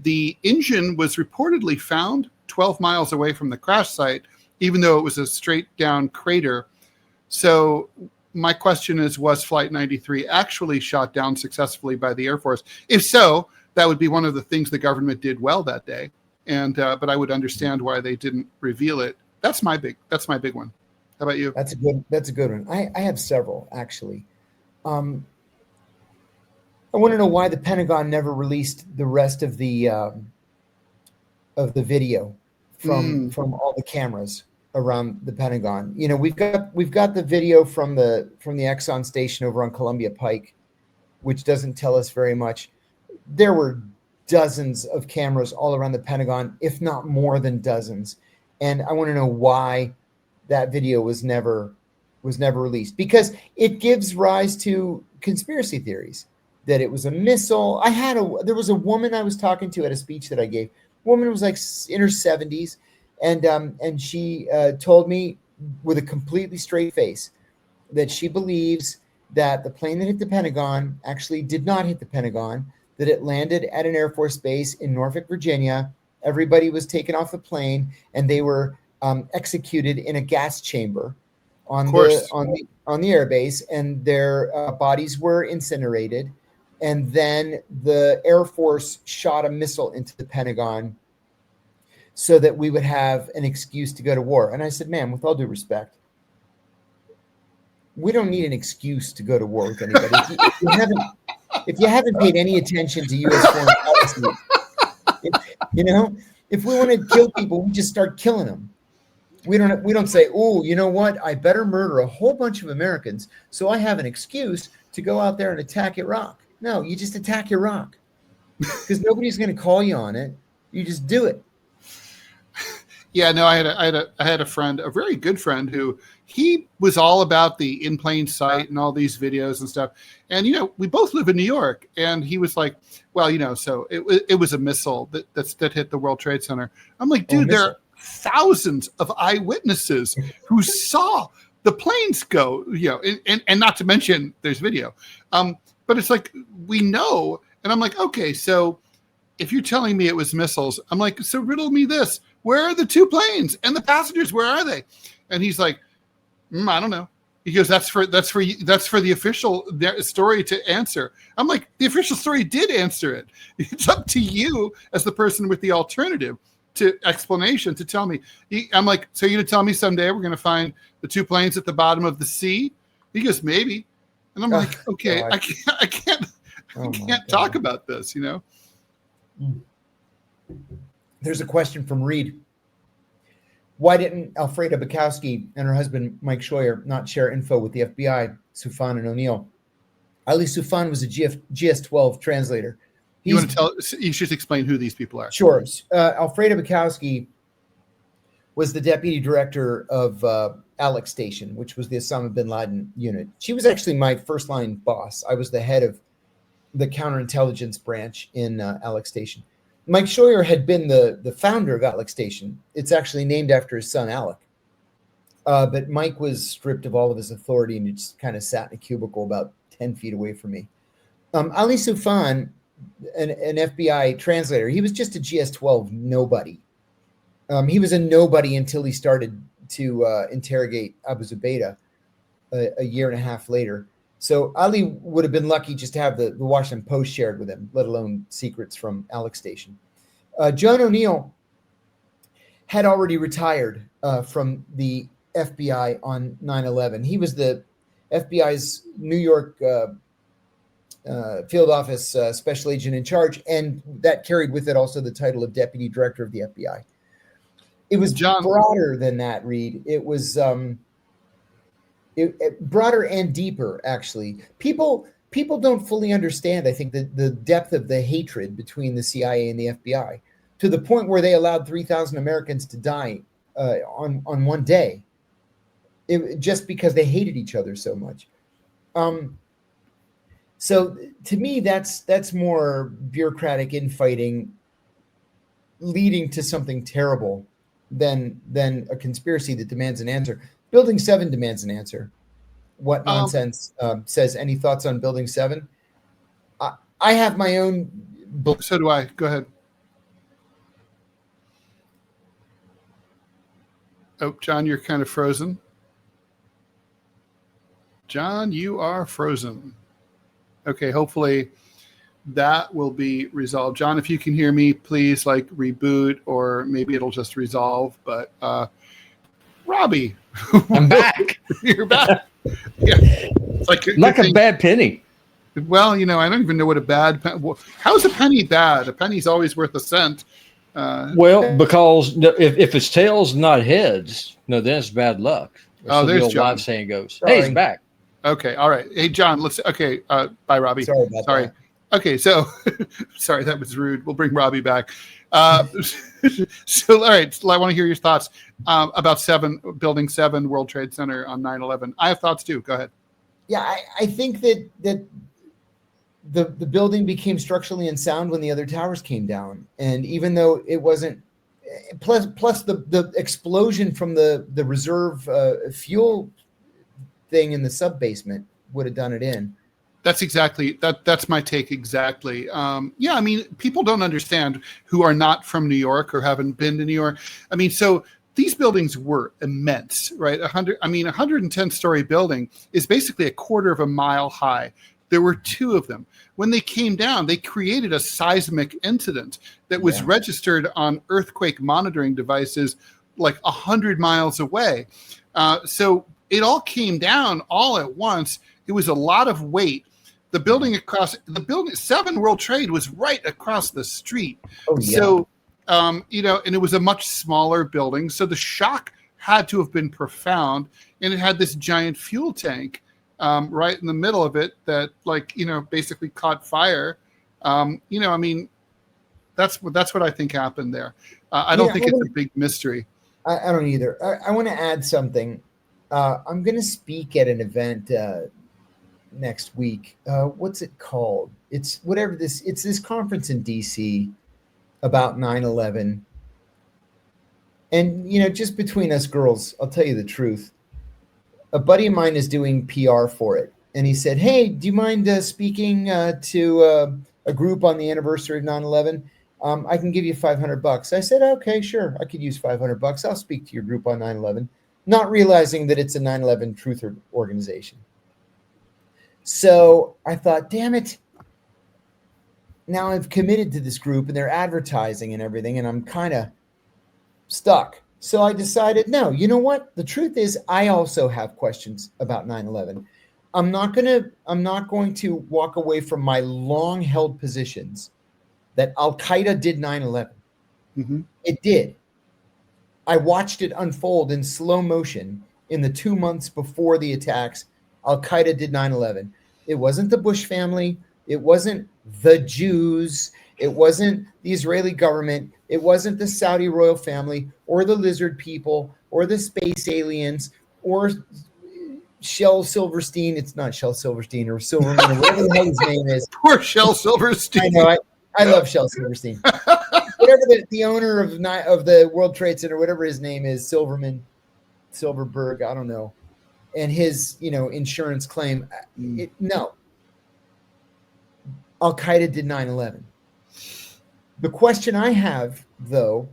The engine was reportedly found 12 miles away from the crash site, even though it was a straight down crater. So my question is, was Flight 93 actually shot down successfully by the Air Force? If so, that would be one of the things the government did well that day. And but I would understand why they didn't reveal it. That's my big one. How about you? That's a good one. I have several, actually. I want to know why the Pentagon never released the rest of the video from all the cameras around the Pentagon. We've got the video from the Exxon station over on Columbia Pike, which doesn't tell us very much. There were dozens of cameras all around the Pentagon, if not more than dozens. And I want to know why that video was never released, because it gives rise to conspiracy theories that it was a missile. There was a woman I was talking to at a speech that I gave. Woman was like in her 70s, and she told me with a completely straight face that she believes that the plane that hit the Pentagon actually did not hit the Pentagon, that it landed at an Air Force base in Norfolk, Virginia. Everybody was taken off the plane, and they were executed in a gas chamber on the airbase, and their bodies were incinerated. And then the Air Force shot a missile into the Pentagon so that we would have an excuse to go to war. And I said, ma'am, with all due respect, we don't need an excuse to go to war with anybody. if you haven't paid any attention to U.S. foreign policy, if we want to kill people, we just start killing them. We don't say, oh, you know what? I better murder a whole bunch of Americans so I have an excuse to go out there and attack Iraq. No, you just attack Iraq because nobody's going to call you on it. You just do it. Yeah, no, I had a friend, a very good friend, who he was all about the in plain sight and all these videos and stuff. And we both live in New York, and he was like, well, so it was a missile that hit the World Trade Center. I'm like, dude, there are thousands of eyewitnesses who saw the planes go, and not to mention there's video. But it's like, we know, and I'm like, okay, so if you're telling me it was missiles, I'm like, so riddle me this. Where are the two planes and the passengers? Where are they? And he's like, I don't know. He goes, that's for the official story to answer. I'm like, the official story did answer it. It's up to you as the person with the alternative explanation to tell me. I'm like, so you're going to tell me someday we're going to find the two planes at the bottom of the sea? He goes, maybe. And I'm like, okay, God. I can't talk about this, There's a question from Reed. Why didn't Alfreda Bukowski and her husband, Mike Scheuer, not share info with the FBI, Soufan and O'Neill? Ali Soufan was a GS-12 translator. You should explain who these people are. Sure. Alfreda Bukowski was the deputy director of Alex Station, which was the Osama bin Laden unit. She was actually my first line boss. I was the head of the counterintelligence branch in Alex Station. Mike Scheuer had been the founder of Alex Station. It's actually named after his son, Alec. But Mike was stripped of all of his authority and he just kind of sat in a cubicle about 10 feet away from me. Ali Soufan, an FBI translator, he was just a GS-12 nobody. He was a nobody until he started to interrogate Abu Zubaydah a year and a half later. So Ali would have been lucky just to have the Washington Post shared with him, let alone secrets from Alex Station. John O'Neill had already retired from the FBI on 9/11. He was the FBI's New York field office special agent in charge, and that carried with it also the title of deputy director of the FBI. It was broader than that, Reed. It was broader and deeper, actually. People don't fully understand, I think, the depth of the hatred between the CIA and the FBI, to the point where they allowed 3,000 Americans to die on one day, just because they hated each other so much. So to me, that's more bureaucratic infighting leading to something terrible than a conspiracy that demands an answer. Building 7 demands an answer. What nonsense says? Any thoughts on Building 7? I have my own. So do I. Go ahead. Oh, John, you're kind of frozen. John, you are frozen. Okay, hopefully that will be resolved. John, if you can hear me, please reboot, or maybe it'll just resolve. But Robbie, I'm back. You're back. Yeah, it's like a bad penny. Well, I don't even know what a bad penny. How's a penny bad? A penny's always worth a cent. Well, because if it's tails, not heads, no, then it's bad luck. So there's the old John. wives saying goes. Sorry. Hey, he's back. Okay, all right. Hey, John, let's. Okay, bye, Robbie. Sorry about that. Okay, so sorry, that was rude. We'll bring Robbie back. So, all right, I want to hear your thoughts about Building 7, World Trade Center on 9/11. I have thoughts too. Go ahead. Yeah, I think that the building became structurally unsound when the other towers came down, and even though it wasn't, plus the explosion from the reserve fuel thing in the sub basement would have done it in. That's exactly that's my take exactly. Yeah, I mean, people don't understand who are not from New York or haven't been to New York. I mean, so these buildings were immense, right? 110-story building is basically a quarter of a mile high. There were 2 of them. When they came down, they created a seismic incident that was registered on earthquake monitoring devices 100 miles away. So it all came down all at once. It was a lot of weight. The building across the building, 7 World Trade was right across the street. Oh, yeah. So, and it was a much smaller building. So the shock had to have been profound. And it had this giant fuel tank right in the middle of it that, basically caught fire. I mean, that's what I think happened there. I don't think it's a big mystery. I don't either. I want to add something. I'm going to speak at an event next week. What's it called? It's this conference in DC about 9/11. And, just between us girls, I'll tell you the truth. A buddy of mine is doing PR for it. And he said, hey, do you mind speaking to a group on the anniversary of 9/11? I can give you $500. I said, okay, sure. I could use $500. I'll speak to your group on 9/11, not realizing that it's a 9/11 truther organization. So I thought, damn it. Now I've committed to this group and they're advertising and everything, and I'm kind of stuck. So I decided, no, you know what? The truth is I also have questions about 9/11. I'm not going to walk away from my long held positions that Al-Qaeda did 9/11. Mm-hmm. It did. I watched it unfold in slow motion in the 2 months before the attacks. Al-Qaeda did 9/11. It wasn't the Bush family. It wasn't the Jews. It wasn't the Israeli government. It wasn't the Saudi royal family or the lizard people or the space aliens or Shel Silverstein. It's not Shel Silverstein or Silverman or whatever the hell his name is. Poor Shel Silverstein. I know. I love Shel Silverstein. Whatever the owner of the World Trade Center, whatever his name is, Silverman, Silverberg, I don't know. And his, insurance claim. No. Al-Qaeda did 9/11. The question I have, though,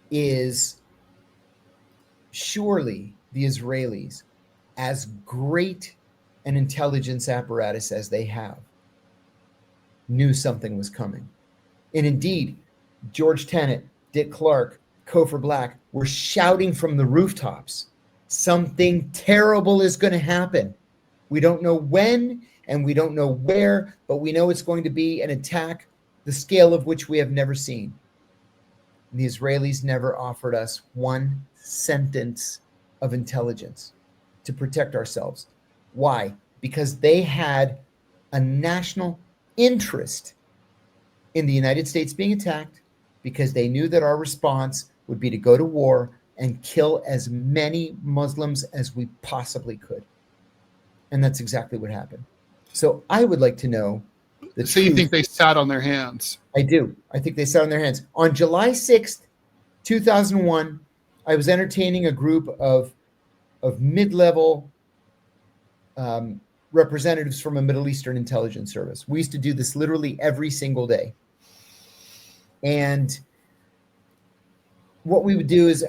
is surely the Israelis, as great an intelligence apparatus as they have, knew something was coming. And indeed, George Tenet, Dick Clark, Cofer Black were shouting from the rooftops, something terrible is going to happen. We don't know when and we don't know where, but we know it's going to be an attack, the scale of which we have never seen. And the Israelis never offered us one sentence of intelligence to protect ourselves. Why? Because they had a national interest in the United States being attacked, because they knew that our response would be to go to war and kill as many Muslims as we possibly could. And that's exactly what happened. So I would like to know the truth. You think they sat on their hands? I do. I think they sat on their hands. On July 6th, 2001, I was entertaining a group of mid-level representatives from a Middle Eastern intelligence service. We used to do this literally every single day. And what we would do is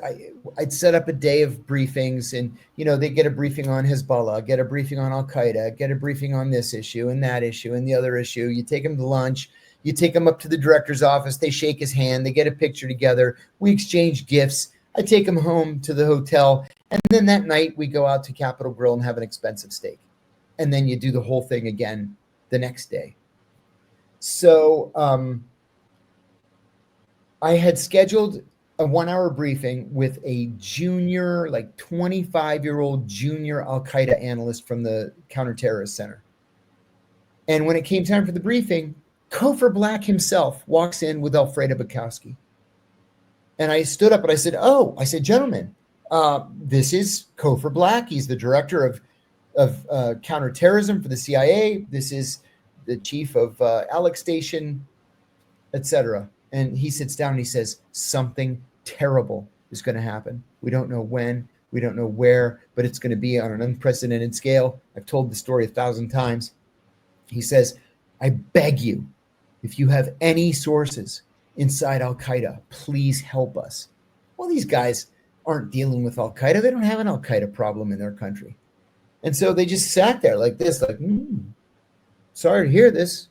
I'd set up a day of briefings, and they get a briefing on Hezbollah, get a briefing on Al-Qaeda, get a briefing on this issue and that issue and the other issue. You take them to lunch, you take them up to the director's office, they shake his hand, they get a picture together, we exchange gifts, I take them home to the hotel, and then that night we go out to Capitol Grill and have an expensive steak. And then you do the whole thing again the next day. So I had scheduled a 1-hour briefing with a junior, 25-year-old junior Al-Qaeda analyst from the Counterterrorist Center. And when it came time for the briefing, Cofer Black himself walks in with Alfreda Bukowski. And I stood up and I said, gentlemen, this is Cofer Black. He's the director of counterterrorism for the CIA. This is the chief of Alex Station, etc. And he sits down and he says, something terrible is going to happen. We don't know when, we don't know where, but it's going to be on an unprecedented scale. I've told the story 1,000 times. He says, I beg you, if you have any sources inside Al-Qaeda, please help us. Well, these guys aren't dealing with Al-Qaeda. They don't have an Al-Qaeda problem in their country. And so they just sat there like this, sorry to hear this,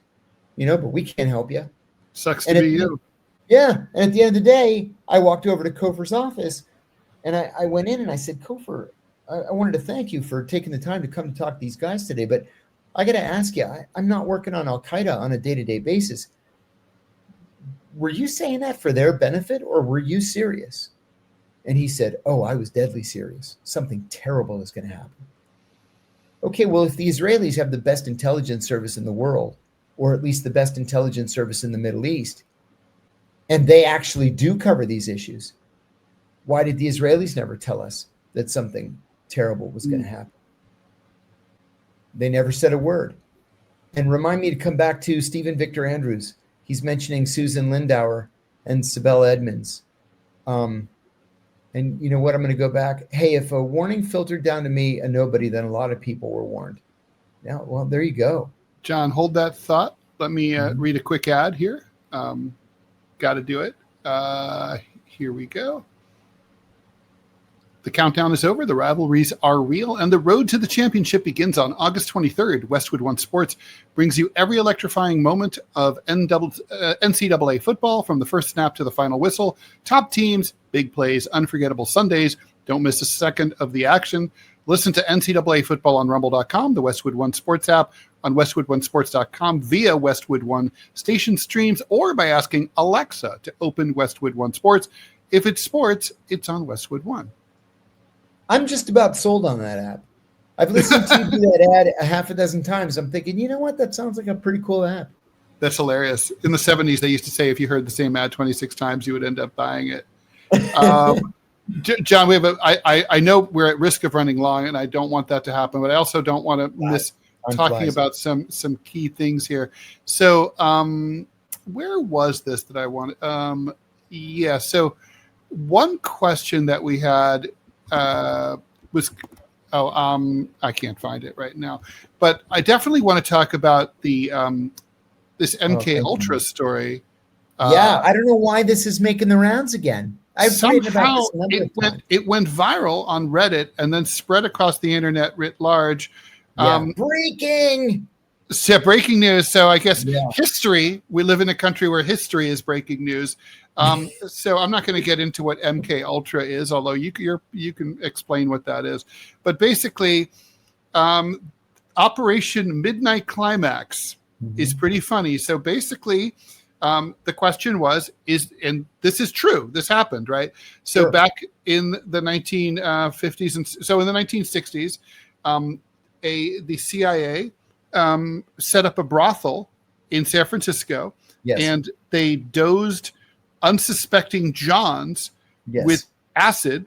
but we can't help you. Sucks to be you. Yeah. And at the end of the day, I walked over to Cofer's office and I went in and I said, Cofer, I wanted to thank you for taking the time to come to talk to these guys today, but I got to ask you, I'm not working on Al-Qaeda on a day-to-day basis. Were you saying that for their benefit, or were you serious? And he said, oh, I was deadly serious. Something terrible is going to happen. Okay, well, if the Israelis have the best intelligence service in the world, or at least the best intelligence service in the Middle East, and they actually do cover these issues, why did the Israelis never tell us that something terrible was going to happen? They never said a word. And remind me to come back to Stephen Victor Andrews. He's mentioning Susan Lindauer and Sibel Edmonds. And you know what? I'm going to go back. Hey, if a warning filtered down to me, a nobody, then a lot of people were warned. Yeah, well, there you go. John, hold that thought. Let me read a quick ad here. Got to do it. Here we go. The countdown is over. The rivalries are real, and the road to the championship begins on August 23rd. Westwood One Sports brings you every electrifying moment of NCAA football, from the first snap to the final whistle. Top teams, big plays, unforgettable Sundays. Don't miss a second of the action. Listen to NCAA football on Rumble.com, the Westwood One Sports app, on WestwoodOneSports.com, via Westwood One station streams, or by asking Alexa to open Westwood One Sports. If it's sports, it's on Westwood One. I'm just about sold on that app. I've listened to you do that ad a half a dozen times. I'm thinking, you know what? That sounds like a pretty cool app. That's hilarious. In the 70s, they used to say if you heard the same ad 26 times, you would end up buying it. John, we have I know we're at risk of running long, and I don't want that to happen, but I also don't want to miss talking about some key things here. So where was this that I wanted? So one question that we had was, I can't find it right now, but I definitely want to talk about the this MK Ultra story. I don't know why this is making the rounds again. Somehow it went viral on Reddit and then spread across the internet writ large. Breaking news. So I guess history. We live in a country where history is breaking news. So I'm not going to get into what MK Ultra is, although you can explain what that is. But basically, Operation Midnight Climax is pretty funny. So basically, the question was, and this is true, this happened, right? So back in the 1950s, and so in the 1960s, the CIA set up a brothel in San Francisco, and they dosed unsuspecting Johns with acid,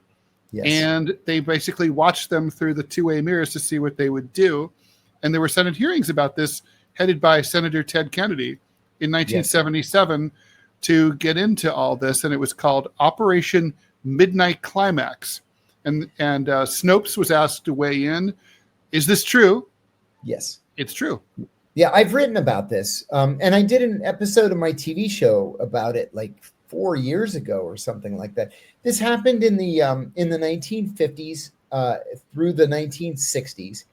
and they basically watched them through the two-way mirrors to see what they would do. And there were Senate hearings about this, headed by Senator Ted Kennedy in 1977 to get into all this, and it was called Operation Midnight Climax. And Snopes was asked to weigh in. Is this true? Yes. It's true. Yeah, I've written about this. And I did an episode of my TV show about it like 4 years ago or something like that. This happened in the 1950s through the 1960s.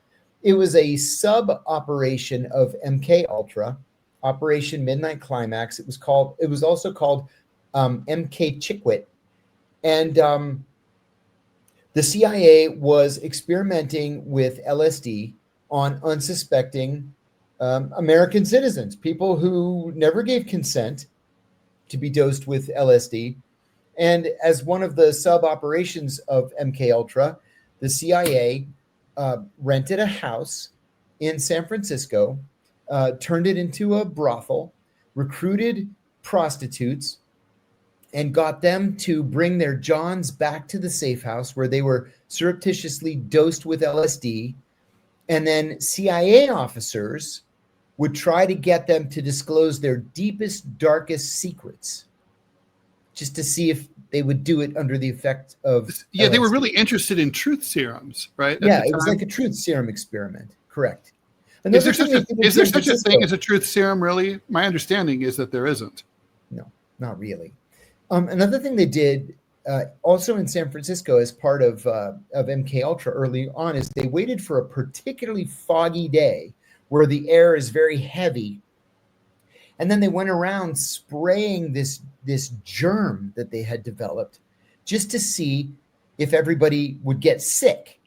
It was a sub-operation of MK Ultra, Operation Midnight Climax. It was also called MK Chickwit. And the CIA was experimenting with LSD on unsuspecting American citizens, people who never gave consent to be dosed with LSD. And as one of the sub-operations of MK Ultra, the CIA rented a house in San Francisco, turned it into a brothel, recruited prostitutes, and got them to bring their Johns back to the safe house where they were surreptitiously dosed with LSD. And then CIA officers would try to get them to disclose their deepest, darkest secrets, just to see if they would do it under the effect of LSD. They were really interested in truth serums, right? It was like a truth serum experiment. Correct. Is there such a thing as a truth serum, really? My understanding is that there isn't. No, not really. Another thing they did also in San Francisco as part of MK Ultra early on is they waited for a particularly foggy day where the air is very heavy. And then they went around spraying this germ that they had developed just to see if everybody would get sick.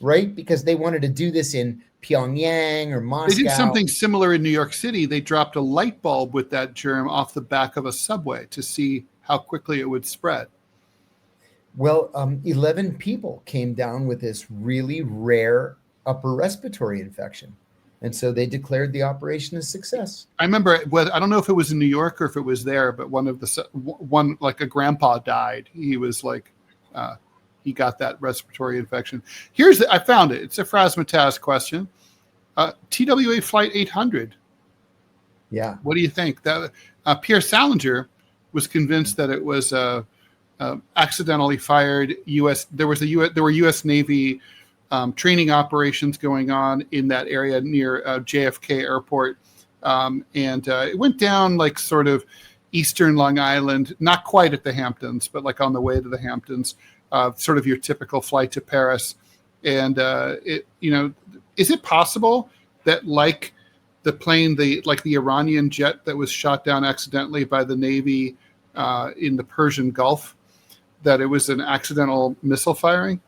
right? Because they wanted to do this in Pyongyang or Moscow. They did something similar in New York City. They dropped a light bulb with that germ off the back of a subway to see how quickly it would spread. Well, 11 people came down with this really rare upper respiratory infection. And so they declared the operation a success. I remember, I don't know if it was in New York or if it was there, but one like a grandpa died. He was like, he got that respiratory infection. I found it. It's a Phrasmataz question. TWA Flight 800. Yeah. What do you think? That Pierre Salinger was convinced that it was accidentally fired U.S. There were U.S. Navy training operations going on in that area near JFK Airport, and it went down like sort of eastern Long Island, not quite at the Hamptons, but like on the way to the Hamptons, sort of your typical flight to Paris. And is it possible that like the plane, the Iranian jet that was shot down accidentally by the Navy in the Persian Gulf, that it was an accidental missile firing?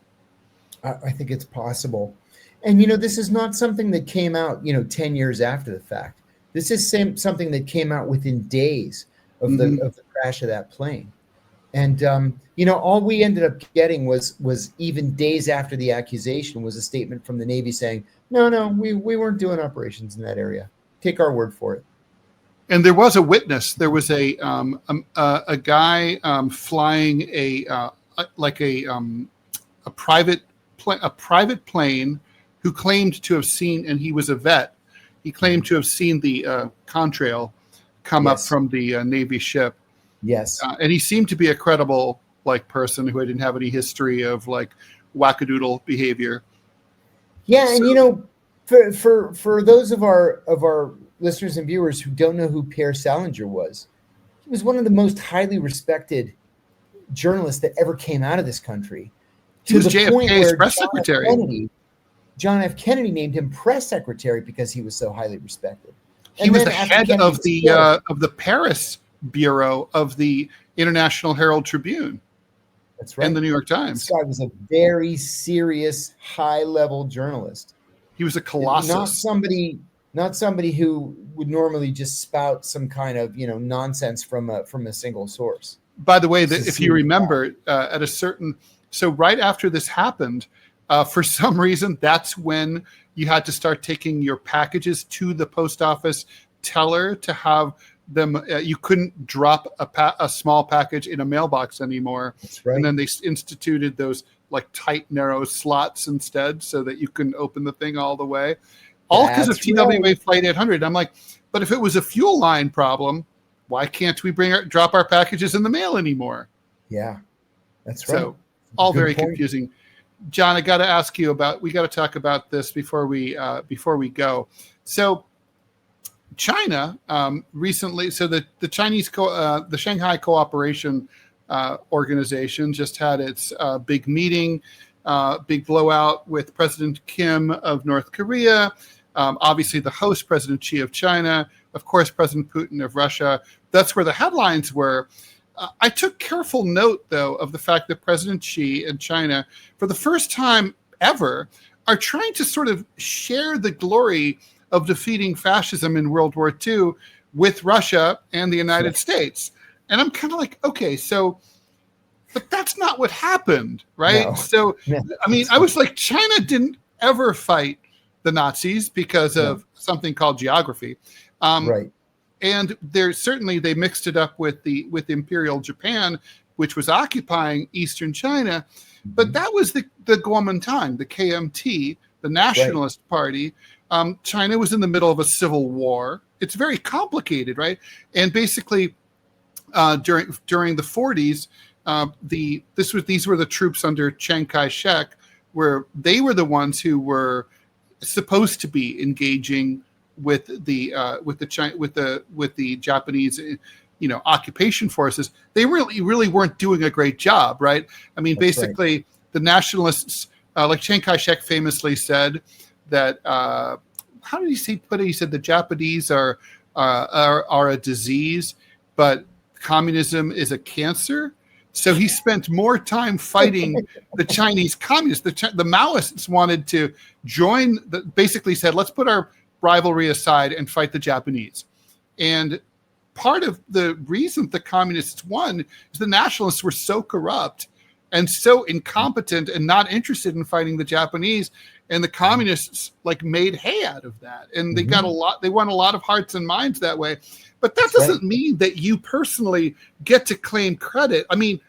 I think it's possible. And, this is not something that came out, 10 years after the fact. This is something that came out within days of the crash of that plane. And, all we ended up getting was even days after the accusation was a statement from the Navy saying, no, we weren't doing operations in that area. Take our word for it. And there was a witness. There was a guy flying a private plane who claimed to have seen, and he was a vet. He claimed to have seen the contrail come up from the Navy ship. Yes, and he seemed to be a credible person who didn't have any history of wackadoodle behavior. Yeah, so, and for those of our listeners and viewers who don't know who Pierre Salinger was, he was one of the most highly respected journalists that ever came out of this country. He was JFK's press secretary. John F. Kennedy named him press secretary because he was so highly respected. He was the head of the Paris bureau of the International Herald Tribune. That's right. And the New York Times. This guy was a very serious, high-level journalist. He was a colossus. Not somebody who would normally just spout some kind of nonsense from a single source. By the way, if you remember, so right after this happened, for some reason, that's when you had to start taking your packages to the post office teller to have them. You couldn't drop a small package in a mailbox anymore. That's right. And then they instituted those tight, narrow slots instead, so that you couldn't open the thing all the way. All because of TWA Flight 800. I'm like, but if it was a fuel line problem, why can't we drop our packages in the mail anymore? Yeah, that's right. So all very confusing. John, I got to ask you we got to talk about this before we go. So China recently, so the Chinese, the Shanghai Cooperation Organization just had its big meeting, big blowout with President Kim of North Korea, obviously the host, President Xi of China, of course, President Putin of Russia. That's where the headlines were. I took careful note, though, of the fact that President Xi and China, for the first time ever, are trying to sort of share the glory of defeating fascism in World War II with Russia and the United States. And I'm kind of like, okay, but that's not what happened, right? No. So, I mean, I was like, China didn't ever fight the Nazis because of something called geography. Right. And they mixed it up with Imperial Japan, which was occupying Eastern China. But that was the Kuomintang, the KMT, the Nationalist Party. China was in the middle of a civil war. It's very complicated, right? And basically, during the 40s, these were the troops under Chiang Kai-shek, where they were the ones who were supposed to be engaging with the Japanese, occupation forces. They really weren't doing a great job, right? I mean, basically, the nationalists, like Chiang Kai-shek famously said that. How did he put it? He said the Japanese are a disease, but communism is a cancer. So he spent more time fighting the Chinese communists. The Maoists wanted to join, basically said, let's put our rivalry aside and fight the Japanese. And part of the reason the communists won is the nationalists were so corrupt and so incompetent and not interested in fighting the Japanese. And the communists like made hay out of that. And they won a lot of hearts and minds that way. But that doesn't mean that you personally get to claim credit. I mean,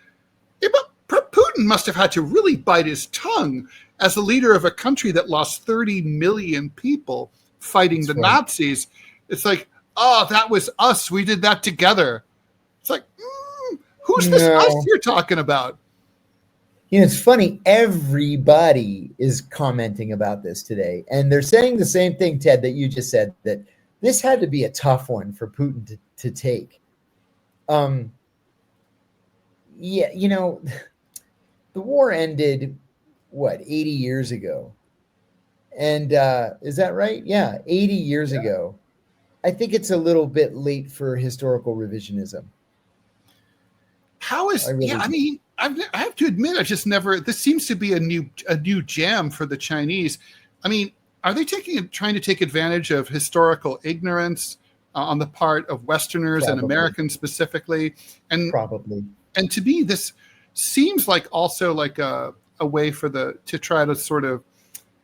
Putin must have had to really bite his tongue as the leader of a country that lost 30 million people fighting the Nazis. It's like, oh, that was us. We did that together. It's like, who's this us you're talking about? You know, it's funny. Everybody is commenting about this today. And they're saying the same thing, Ted, that you just said, that this had to be a tough one for Putin to take. Yeah, you know, the war ended, 80 years ago? And is that right? Yeah, 80 years ago. I think it's a little bit late for historical revisionism. How is, I mean, I have to admit, I just never, this seems to be a new jam for the Chinese. I mean, are they trying to take advantage of historical ignorance on the part of Westerners and Americans specifically? And probably. And to me, this seems like also like a way to try to sort of,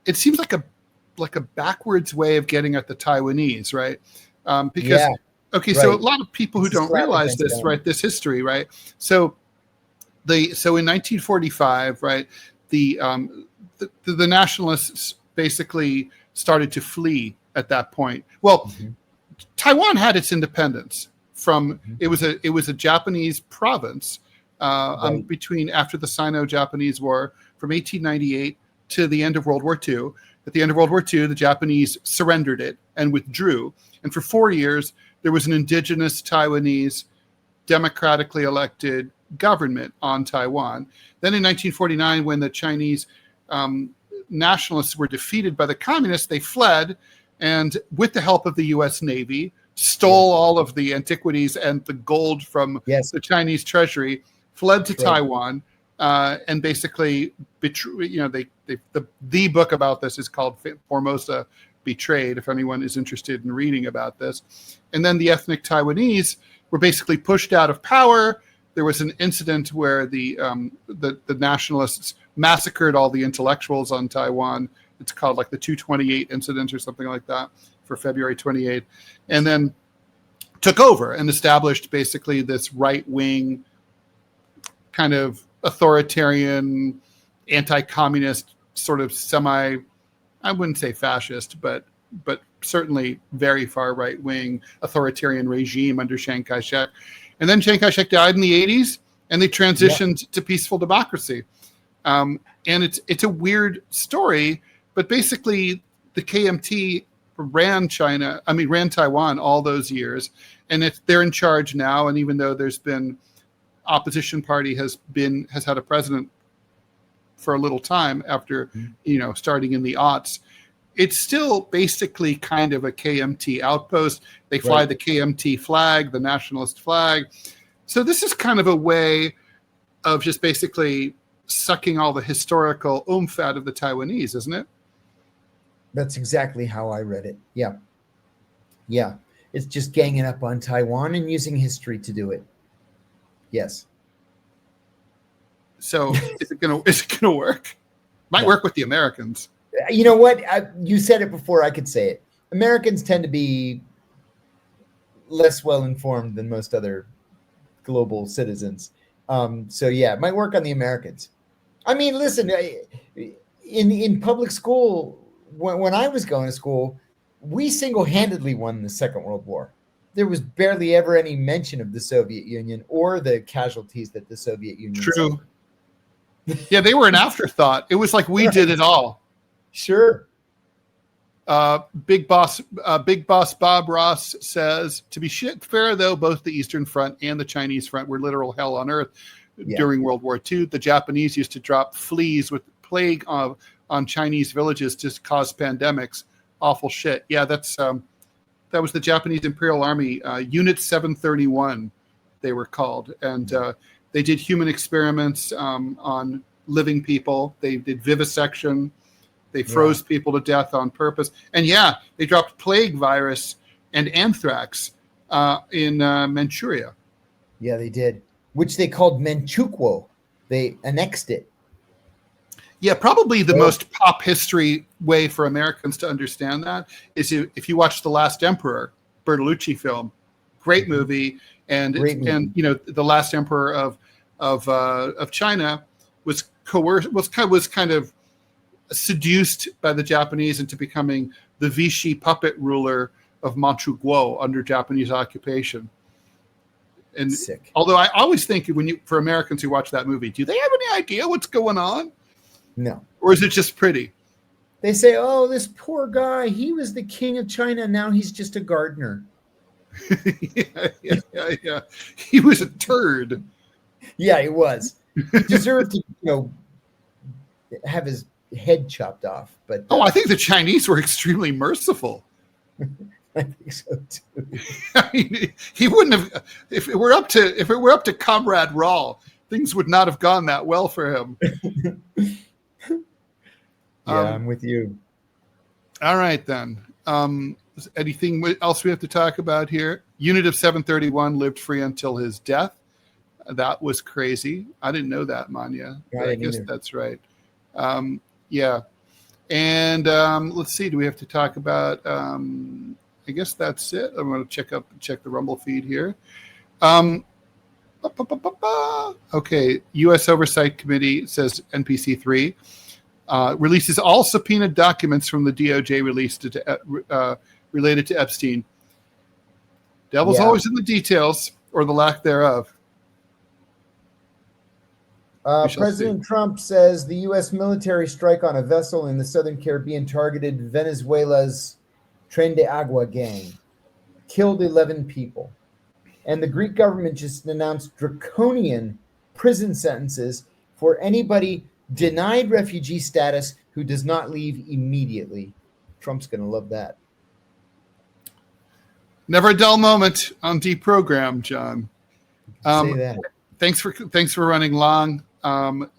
it seems like a backwards way of getting at the Taiwanese, right? Because so a lot of people who don't realize this, right? This history, right? So in 1945, right, the nationalists basically started to flee at that point. Well, Taiwan had its independence from it was a Japanese province between after the Sino-Japanese War from 1898 to the end of World War II. At the end of World War II, the Japanese surrendered it and withdrew. And for 4 years, there was an indigenous Taiwanese democratically elected government on Taiwan. Then in 1949, when the Chinese nationalists were defeated by the communists, they fled, and with the help of the U.S. Navy, stole all of the antiquities and the gold from the Chinese treasury, fled to Taiwan, and basically, the book about this is called Formosa Betrayed, if anyone is interested in reading about this. And then the ethnic Taiwanese were basically pushed out of power. There was an incident where the nationalists massacred all the intellectuals on Taiwan. It's called like the 228 incident or something like that for February 28th. And then took over and established basically this right-wing kind of authoritarian, anti-communist sort of I wouldn't say fascist, but certainly very far right-wing authoritarian regime under Chiang Kai-shek. And then Chiang Kai-shek died in the 80s, and they transitioned to peaceful democracy. And it's a weird story, but basically the KMT ran Taiwan all those years, and they're in charge now. And even though there's been opposition party has had a president for a little time after, starting in the aughts, it's still basically kind of a KMT outpost. They fly the KMT flag, the nationalist flag. So this is kind of a way of just basically sucking all the historical oomph out of the Taiwanese, isn't it? That's exactly how I read it. Yeah. Yeah. It's just ganging up on Taiwan and using history to do it. Yes. So is it gonna work? Might work with the Americans. You know what? You said it before I could say it. Americans tend to be less well informed than most other global citizens. So yeah, it might work on the Americans. I mean, listen, in public school, when I was going to school, we single-handedly won the Second World War. There was barely ever any mention of the Soviet Union or the casualties that the Soviet Union suffered. Yeah, they were an afterthought. It was like we did it all. Sure. Big boss Bob Ross says, to be fair, though, both the Eastern Front and the Chinese Front were literal hell on earth during World War II. The Japanese used to drop fleas with plague on Chinese villages to cause pandemics. Awful shit. Yeah, that was the Japanese Imperial Army, Unit 731, they were called. And They did human experiments on living people. They did vivisection. They froze people to death on purpose. And they dropped plague virus and anthrax in Manchuria. Yeah, they did, which they called Manchukuo. They annexed it. Yeah, probably the most pop history way for Americans to understand that is if you watch The Last Emperor, Bertolucci film, great movie, and The Last Emperor of China was kind of seduced by the Japanese into becoming the Vichy puppet ruler of Manchukuo under Japanese occupation. And although I always think for Americans who watch that movie, do they have any idea what's going on? No. Or is it just pretty? They say, oh, this poor guy, he was the king of China. Now he's just a gardener. Yeah. He was a turd. Yeah, he was. He deserved to, have his head chopped off. But I think the Chinese were extremely merciful. I think so too. I mean, he wouldn't have if it were up to Comrade Rall, things would not have gone that well for him. I'm with you. All right then. Anything else we have to talk about here? Unit of 731 lived free until his death. That was crazy. I didn't know that, Manya. I guess that's right. Yeah. And let's see. Do we have to talk about? I guess that's it. I'm going to check the Rumble feed here. Okay. U.S. Oversight Committee says NPC3 releases all subpoenaed documents from the DOJ related to Epstein. Devil's always in the details, or the lack thereof. President Trump says the U.S. military strike on a vessel in the Southern Caribbean targeted Venezuela's Tren de Agua gang, killed 11 people. And the Greek government just announced draconian prison sentences for anybody denied refugee status who does not leave immediately. Trump's going to love that. Never a dull moment on DeProgram, John. Say that. Thanks for running long.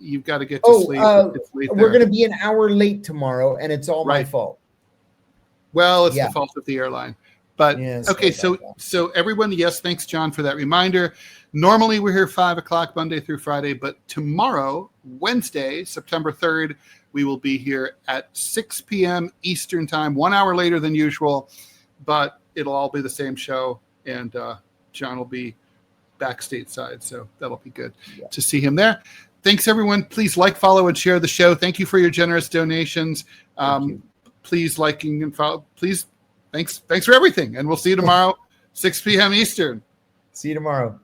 You've got to get to sleep. It's late we're going to be an hour late tomorrow, and it's all my fault. Well, it's the fault of the airline. But okay, so everyone, thanks, John, for that reminder. Normally we're here 5 o'clock Monday through Friday, but tomorrow, Wednesday, September 3rd, we will be here at 6 p.m. Eastern time, 1 hour later than usual, but it'll all be the same show, and John will be back stateside, so that'll be good to see him there. Thanks, everyone. Please like, follow, and share the show. Thank you for your generous donations. Please liking and follow. Please, thanks for everything, and we'll see you tomorrow, 6 p.m. Eastern. See you tomorrow.